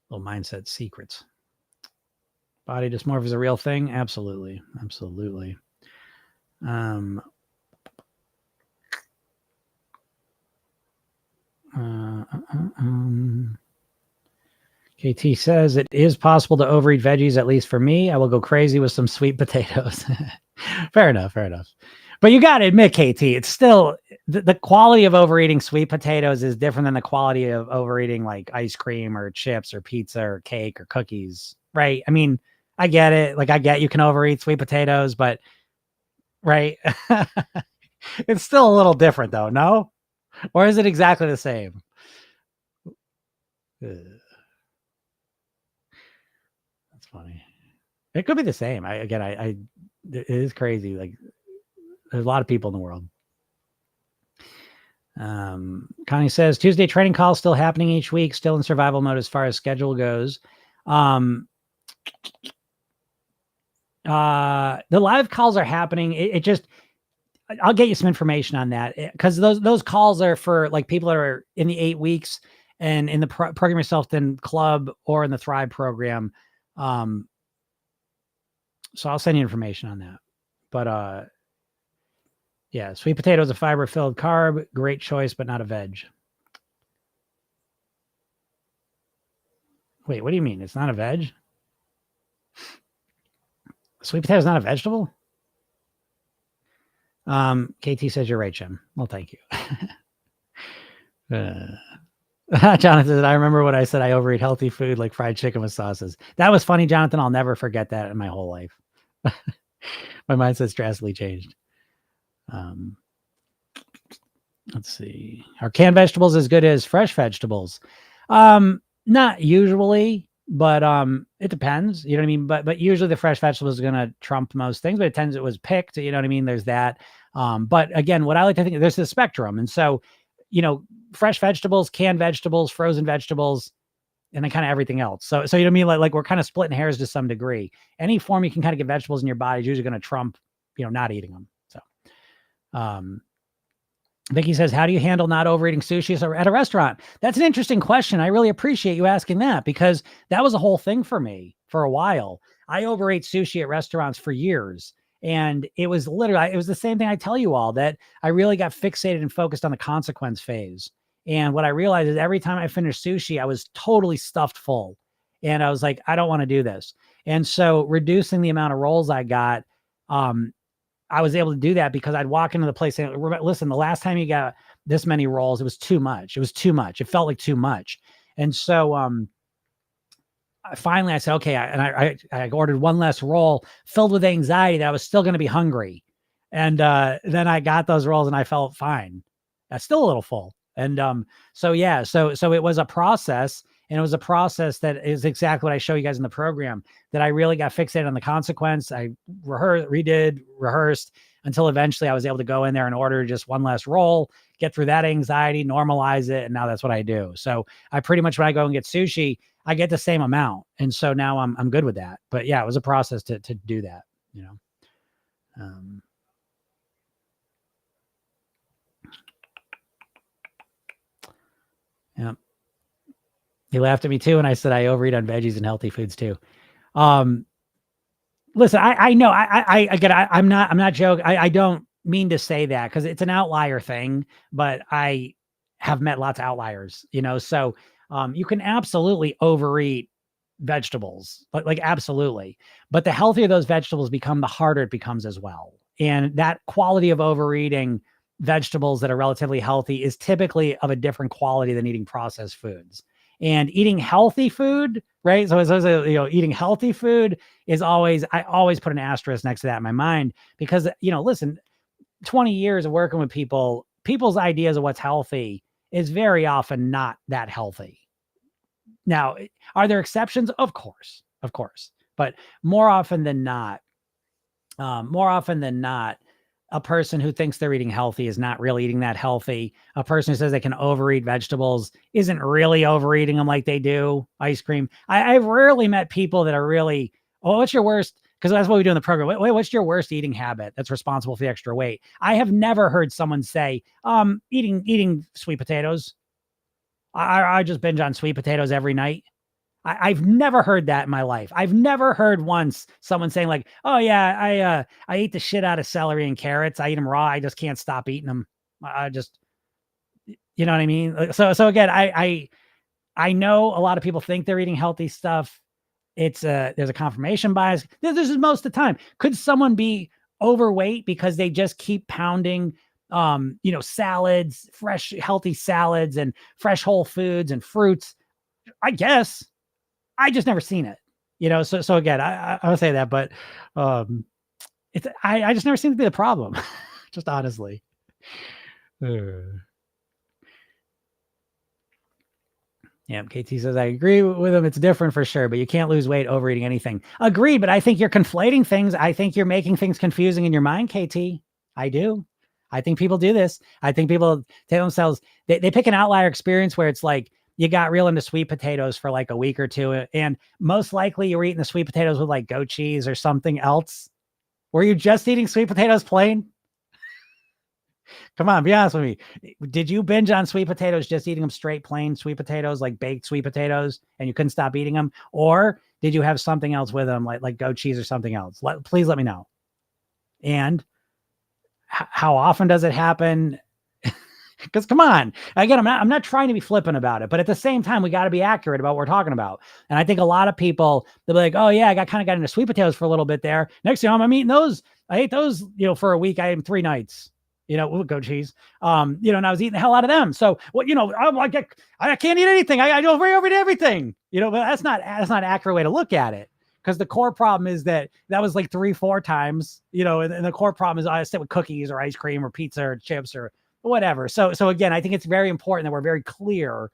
Little mindset secrets. Body dysmorphia is a real thing. Absolutely. Absolutely. KT says it is possible to overeat veggies, at least for me. I will go crazy with some sweet potatoes. Fair enough. But you got to admit, KT, it's still the quality of overeating sweet potatoes is different than the quality of overeating like ice cream or chips or pizza or cake or cookies, right? I mean, I get it. Like I get you can overeat sweet potatoes, but right. It's still a little different though. No? Or is it exactly the same? That's funny. It could be the same. It is crazy. Like there's a lot of people in the world. Connie says Tuesday training call still happening each week, still in survival mode as far as schedule goes. The live calls are happening. It just, I'll get you some information on that, because those calls are for like people that are in the 8 weeks and in the Program Yourself Thin Club or in the Thrive program. So I'll send you information on that. But yeah, sweet potato is a fiber-filled carb, great choice, but not a veg. Wait, what do you mean? It's not a veg? Sweet potato is not a vegetable? KT says you're right, Jim. Well, thank you. Jonathan said, I remember what I said. I overeat healthy food like fried chicken with sauces. That was funny, Jonathan. I'll never forget that in my whole life. My mindset's drastically changed. Let's see. Are canned vegetables as good as fresh vegetables? Not usually, but it depends. You know what I mean? But usually the fresh vegetables are gonna trump most things, but it was picked, you know what I mean? There's that. But again, what I like to think, there's a spectrum. And so, fresh vegetables, canned vegetables, frozen vegetables, and then kind of everything else. So you know what I mean? Like we're kind of splitting hairs to some degree. Any form you can kind of get vegetables in your body is usually going to trump, not eating them. So, Vicky says, how do you handle not overeating sushi at a restaurant? That's an interesting question. I really appreciate you asking that, because that was a whole thing for me for a while. I overate sushi at restaurants for years. And it was the same thing I tell you all, that I really got fixated and focused on the consequence phase. And what I realized is every time I finished sushi, I was totally stuffed full. And I was like, I don't want to do this. And so reducing the amount of rolls I got, I was able to do that because I'd walk into the place and listen, the last time you got this many rolls, it was too much. It was too much. It felt like too much. And so, finally I said, okay. I ordered one less roll, filled with anxiety that I was still going to be hungry. And, then I got those rolls and I felt fine. I still a little full. And, so it was a process, and it was a process that is exactly what I show you guys in the program, that I really got fixated on the consequence. I rehearsed until eventually I was able to go in there and order just one less roll, get through that anxiety, normalize it. And now that's what I do. So I pretty much, when I go and get sushi, I get the same amount. And so now I'm good with that. But yeah, it was a process to do that, Yeah. He laughed at me too. And I said, I overeat on veggies and healthy foods too. Listen, I know I'm not joking. I don't mean to say that because it's an outlier thing, but I have met lots of outliers, so, you can absolutely overeat vegetables, like absolutely. But the healthier those vegetables become, the harder it becomes as well. And that quality of overeating vegetables that are relatively healthy is typically of a different quality than eating processed foods. And eating healthy food, right? So eating healthy food is I always put an asterisk next to that in my mind, because, listen, 20 years of working with people's ideas of what's healthy is very often not that healthy. Now, are there exceptions? Of course. But more often than not, a person who thinks they're eating healthy is not really eating that healthy. A person who says they can overeat vegetables isn't really overeating them like they do ice cream. I've rarely met people that are really, what's your worst? Because that's what we do in the program. What's your worst eating habit that's responsible for the extra weight? I have never heard someone say, eating sweet potatoes. I just binge on sweet potatoes every night. I've never heard that in my life. I've never heard once someone saying like, oh yeah, I eat the shit out of celery and carrots. I eat them raw. I just can't stop eating them. I just, you know what I mean? So again, I know a lot of people think they're eating healthy stuff. There's a confirmation bias. This is most of the time. Could someone be overweight because they just keep pounding, salads, fresh, healthy salads and fresh whole foods and fruits? I guess. I just never seen it, so again, I would say that, but, I just never seem to be the problem. Just honestly. Yeah. KT says, I agree with him. It's different for sure, but you can't lose weight overeating anything. Agreed. But I think you're conflating things. I think you're making things confusing in your mind, KT. I do. I think people do this. I think people tell themselves, they pick an outlier experience where it's like, you got real into sweet potatoes for like a week or two, and most likely you were eating the sweet potatoes with like goat cheese or something else. Were you just eating sweet potatoes plain? Come on, be honest with me. Did you binge on sweet potatoes, just eating them straight plain sweet potatoes, like baked sweet potatoes, and you couldn't stop eating them? Or did you have something else with them, like goat cheese or something else? Please let me know. And how often does it happen? Because come on, again, I'm not trying to be flippant about it, but at the same time, we got to be accurate about what we're talking about. And I think a lot of people, they'll be like, oh yeah, I kind of got into sweet potatoes for a little bit there. Next thing I'm eating those. I ate those, for a week. I ate them 3 nights. With goat cheese. And I was eating the hell out of them. So what, I can't eat anything. I go over to everything. But that's not an accurate way to look at it. Because the core problem is that was like 3-4 times, and the core problem is I sit with cookies or ice cream or pizza or chips or whatever. So again, I think it's very important that we're very clear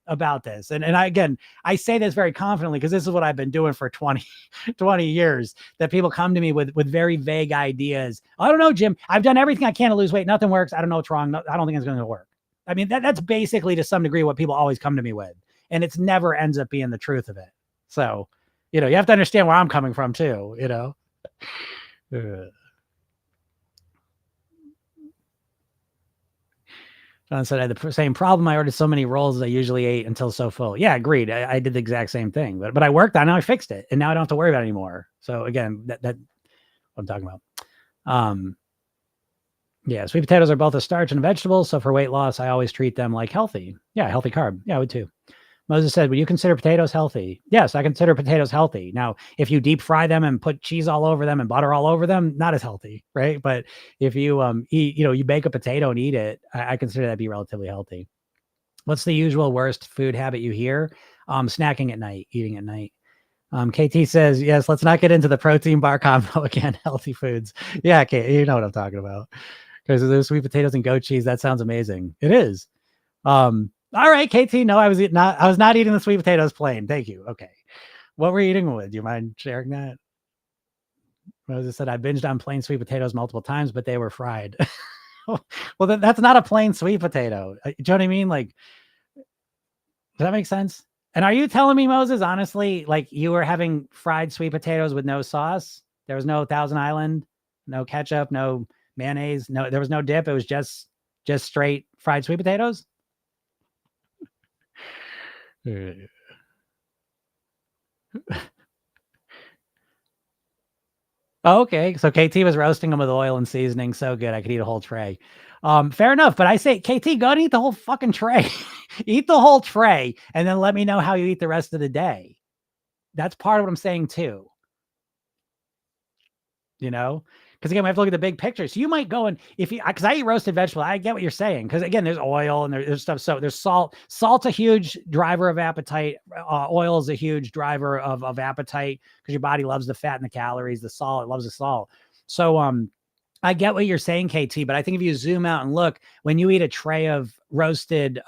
about this. And I say this very confidently because this is what I've been doing for 20 years, that people come to me with very vague ideas. I don't know, Jim, I've done everything I can to lose weight. Nothing works. I don't know what's wrong. No, I don't think it's going to work. I mean, that's basically to some degree what people always come to me with. And it's never ends up being the truth of it. So, you have to understand where I'm coming from too, John said, I had the same problem. I ordered so many rolls as I usually ate until so full. Yeah, agreed. I did the exact same thing, but I worked on it. I fixed it, and now I don't have to worry about it anymore. So again, that what I'm talking about. Yeah, sweet potatoes are both a starch and a vegetable. So for weight loss, I always treat them like healthy. Yeah, healthy carb. Yeah, I would too. Moses said, would you consider potatoes healthy? Yes, I consider potatoes healthy. Now, if you deep fry them and put cheese all over them and butter all over them, not as healthy, right? But if you eat, you bake a potato and eat it, I consider that to be relatively healthy. What's the usual worst food habit you hear? Snacking at night, eating at night. KT says, yes, let's not get into the protein bar combo again. Healthy foods. Yeah, KT, you know what I'm talking about. Because there's sweet potatoes and goat cheese. That sounds amazing. It is. All right, KT. No, I was not eating the sweet potatoes plain. Thank you. Okay. What were you eating with? Do you mind sharing that? Moses said, I binged on plain sweet potatoes multiple times, but they were fried. Well, that's not a plain sweet potato. Do you know what I mean? Like, does that make sense? And are you telling me, Moses, honestly, like you were having fried sweet potatoes with no sauce? There was no Thousand Island, no ketchup, no mayonnaise, no, there was no dip. It was just straight fried sweet potatoes. Oh, okay. So KT was roasting them with oil and seasoning. So good. I could eat a whole tray. Fair enough. But I say, KT, go and eat the whole fucking tray. Eat the whole tray and then let me know how you eat the rest of the day. That's part of what I'm saying too. Because again, we have to look at the big picture. So you might go and because I eat roasted vegetable, I get what you're saying. Because again, there's oil and there's stuff. So there's salt. Salt's a huge driver of appetite. Oil is a huge driver of appetite because your body loves the fat and the calories. The salt, it loves the salt. So I get what you're saying, KT. But I think if you zoom out and look, when you eat a tray of roasted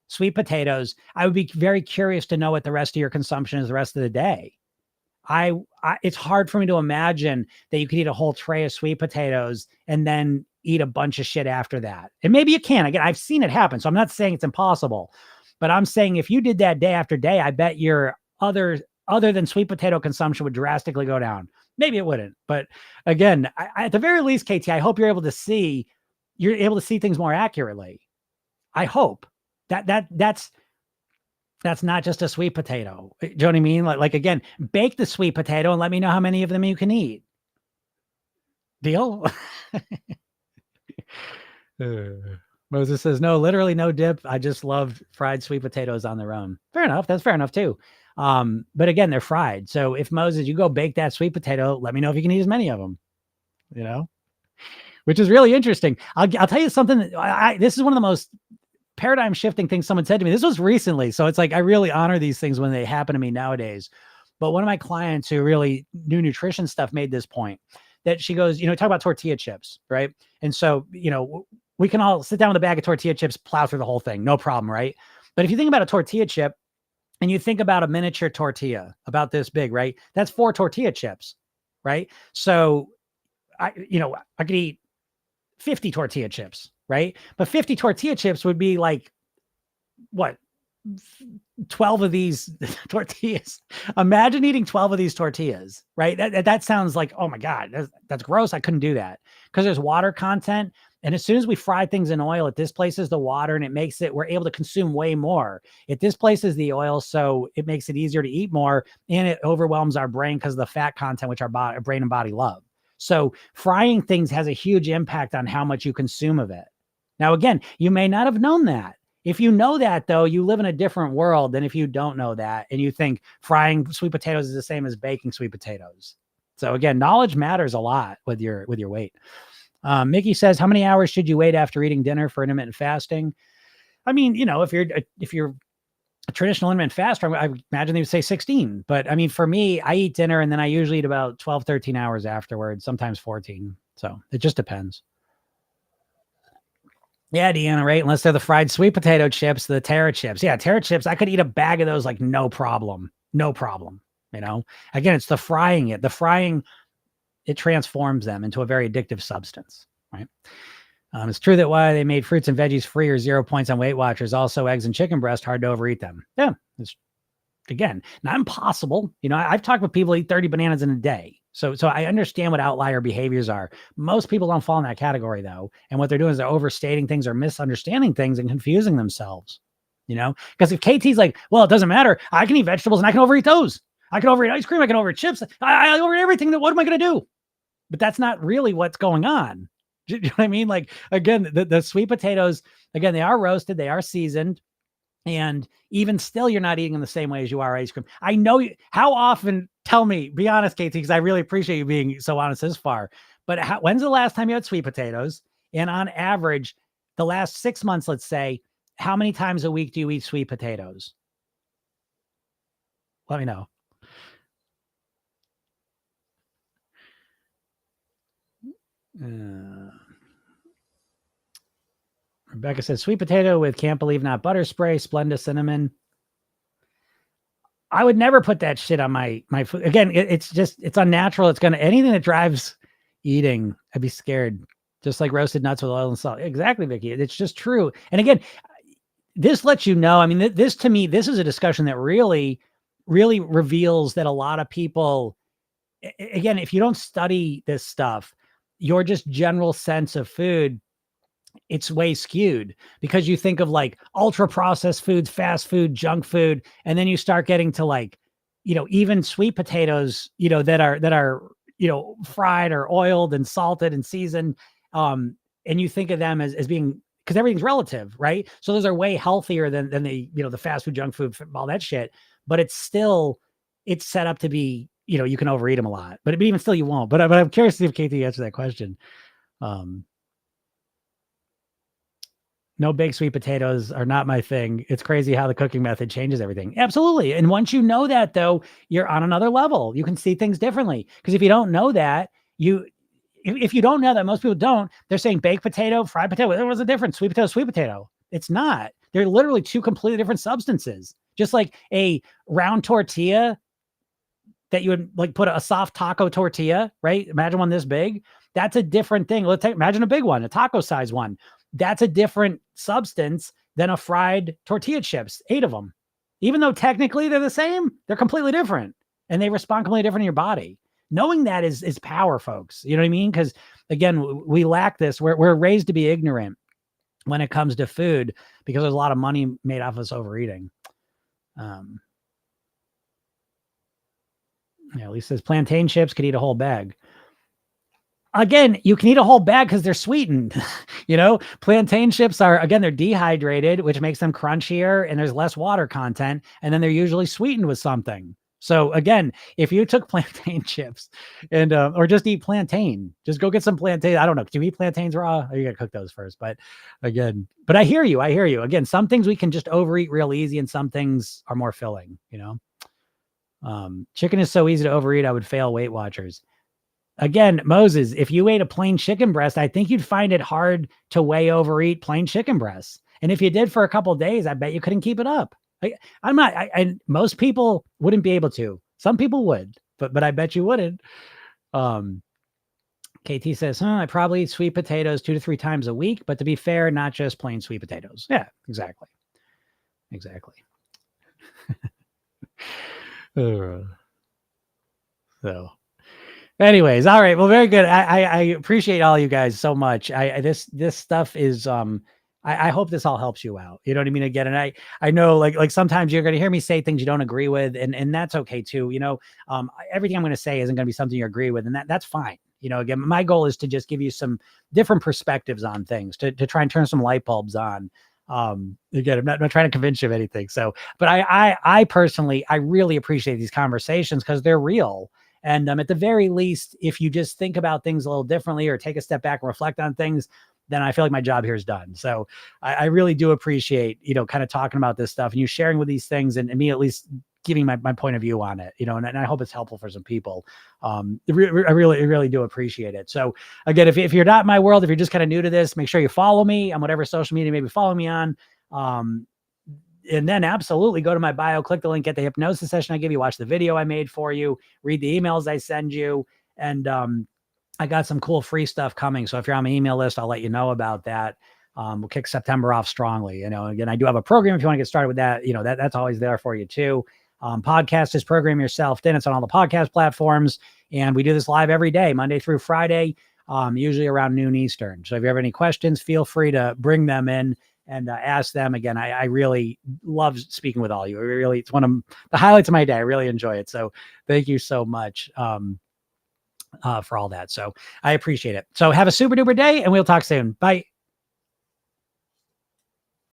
sweet potatoes, I would be very curious to know what the rest of your consumption is the rest of the day. It's hard for me to imagine that you could eat a whole tray of sweet potatoes and then eat a bunch of shit after that. And maybe you can. Again, I've seen it happen. So I'm not saying it's impossible, but I'm saying if you did that day after day, I bet your other than sweet potato consumption would drastically go down. Maybe it wouldn't. But again, at the very least, KT, I hope you're able to see things more accurately. I hope that's not just a sweet potato. Do you know what I mean? Like again, bake the sweet potato and let me know how many of them you can eat. Deal? Moses says, no, literally no dip. I just love fried sweet potatoes on their own. Fair enough. That's fair enough too. But again, they're fried. So if Moses, you go bake that sweet potato, let me know if you can eat as many of them, which is really interesting. I'll tell you something. This is one of the most paradigm shifting thing someone said to me. This was recently. So it's like, I really honor these things when they happen to me nowadays. But one of my clients who really knew nutrition stuff made this point that she goes, talk about tortilla chips, right? And so, we can all sit down with a bag of tortilla chips, plow through the whole thing, no problem, right? But if you think about a tortilla chip and you think about a miniature tortilla about this big, right? That's 4 tortilla chips, right? So I could eat 50 tortilla chips, right? But 50 tortilla chips would be like, what? 12 of these tortillas. Imagine eating 12 of these tortillas, right? That sounds like, oh my God, that's gross. I couldn't do that because there's water content. And as soon as we fry things in oil, it displaces the water and it makes it, we're able to consume way more. It displaces the oil, so it makes it easier to eat more, and it overwhelms our brain because of the fat content, which our brain and body love. So frying things has a huge impact on how much you consume of it. Now, again, you may not have known that. If you know that, though, you live in a different world than if you don't know that and you think frying sweet potatoes is the same as baking sweet potatoes. So again, knowledge matters a lot with your weight. Mickey says, how many hours should you wait after eating dinner for intermittent fasting? I mean, if you're a traditional intermittent faster, I imagine they would say 16. But I mean, for me, I eat dinner and then I usually eat about 12, 13 hours afterwards, sometimes 14. So it just depends. Yeah, Deanna, right? Unless they're the fried sweet potato chips, the Terra chips. Yeah, Terra chips. I could eat a bag of those like no problem. No problem. Again, it's the frying it. The frying, it transforms them into a very addictive substance, right? It's true that why they made fruits and veggies free or 0 points on Weight Watchers. Also, eggs and chicken breast, hard to overeat them. Yeah, it's, again, not impossible. I've talked with people who eat 30 bananas in a day. So I understand what outlier behaviors are. Most people don't fall in that category, though. And what they're doing is they're overstating things or misunderstanding things and confusing themselves. Because if KT's like, well, it doesn't matter. I can eat vegetables and I can overeat those. I can overeat ice cream. I can overeat chips. I overeat everything. What am I going to do? But that's not really what's going on. Do you know what I mean? Like, again, the sweet potatoes, again, they are roasted. They are seasoned. And even still, you're not eating in the same way as you are ice cream. I know you. How often? Tell me. Be honest, KT, because I really appreciate you being so honest this far. But when's the last time you had sweet potatoes? And on average, the last 6 months, let's say, how many times a week do you eat sweet potatoes? Let me know. Rebecca says sweet potato with can't believe not butter spray, Splenda cinnamon. I would never put that shit on my food. Again, it's unnatural. It's gonna, anything that drives eating, I'd be scared. Just like roasted nuts with oil and salt. Exactly, Vicky. It's just true. And again, this lets you know. I mean, this to me, this is a discussion that really, really reveals that a lot of people, again, if you don't study this stuff, your just general sense of food, it's way skewed because you think of like ultra processed foods, fast food, junk food, and then you start getting to like, even sweet potatoes, that are fried or oiled and salted and seasoned, and you think of them as being, because everything's relative, right? So those are way healthier than the the fast food, junk food, all that shit. But it's set up to be, you can overeat them a lot, but even still you won't. But I'm curious to see if KT answered that question. No, baked sweet potatoes are not my thing. It's crazy how the cooking method changes everything. Absolutely. And once you know that, though, you're on another level. You can see things differently. Because if you don't know that, if you don't know that, most people don't, they're saying baked potato, fried potato. There was a difference. Sweet potato, sweet potato. It's not. They're literally two completely different substances. Just like a round tortilla that you would like put a soft taco tortilla, right? Imagine one this big. That's a different thing. Imagine a big one, a taco size one. That's a different substance than a fried tortilla chips, 8 of them. Even though technically they're the same, they're completely different and they respond completely different in your body. Knowing that is power, folks. You know what I mean? Because again, we lack this. We're raised to be ignorant when it comes to food because there's a lot of money made off us overeating. Lisa says plantain chips could eat a whole bag. Again, you can eat a whole bag because they're sweetened. Plantain chips are, again, they're dehydrated, which makes them crunchier and there's less water content. And then they're usually sweetened with something. So again, if you took plantain chips and, or just eat plantain, just go get some plantain. I don't know. Do you eat plantains raw? Or you got to cook those first, but again, I hear you. Again, some things we can just overeat real easy and some things are more filling, chicken is so easy to overeat. I would fail Weight Watchers. Again, Moses, if you ate a plain chicken breast, I think you'd find it hard to way overeat plain chicken breasts. And if you did for a couple of days, I bet you couldn't keep it up. Most people wouldn't be able to. Some people would, but I bet you wouldn't. KT says, I probably eat sweet potatoes 2 to 3 times a week, but to be fair, not just plain sweet potatoes. Yeah, exactly. Uh, So anyways, all right. Well, very good. I appreciate all you guys so much. This stuff is I hope this all helps you out. You know what I mean? Again, and I know like sometimes you're gonna hear me say things you don't agree with, and that's okay too. Everything I'm gonna say isn't gonna be something you agree with, and that's fine. Again, my goal is to just give you some different perspectives on things, to try and turn some light bulbs on. Again, I'm not trying to convince you of anything. So, but I personally, I really appreciate these conversations because they're real. And at the very least, if you just think about things a little differently or take a step back and reflect on things, then I feel like my job here is done. So I really do appreciate, kind of talking about this stuff and you sharing with these things and me at least giving my point of view on it, and I hope it's helpful for some people. I really do appreciate it. So again, if you're not in my world, if you're just kind of new to this, make sure you follow me on whatever social media maybe follow me on. And then absolutely go to my bio, click the link, get the hypnosis session I give you, watch the video I made for you, read the emails I send you. And I got some cool free stuff coming. So if you're on my email list, I'll let you know about that. We'll kick September off strongly. Again, I do have a program if you want to get started with that. That's always there for you too. Podcast is Program Yourself. Then it's on all the podcast platforms. And we do this live every day, Monday through Friday, usually around noon Eastern. So if you have any questions, feel free to bring them in and ask them. Again, I really love speaking with all you. It's one of the highlights of my day. I really enjoy it. So thank you so much for all that. So I appreciate it. So have a super duper day and we'll talk soon. Bye.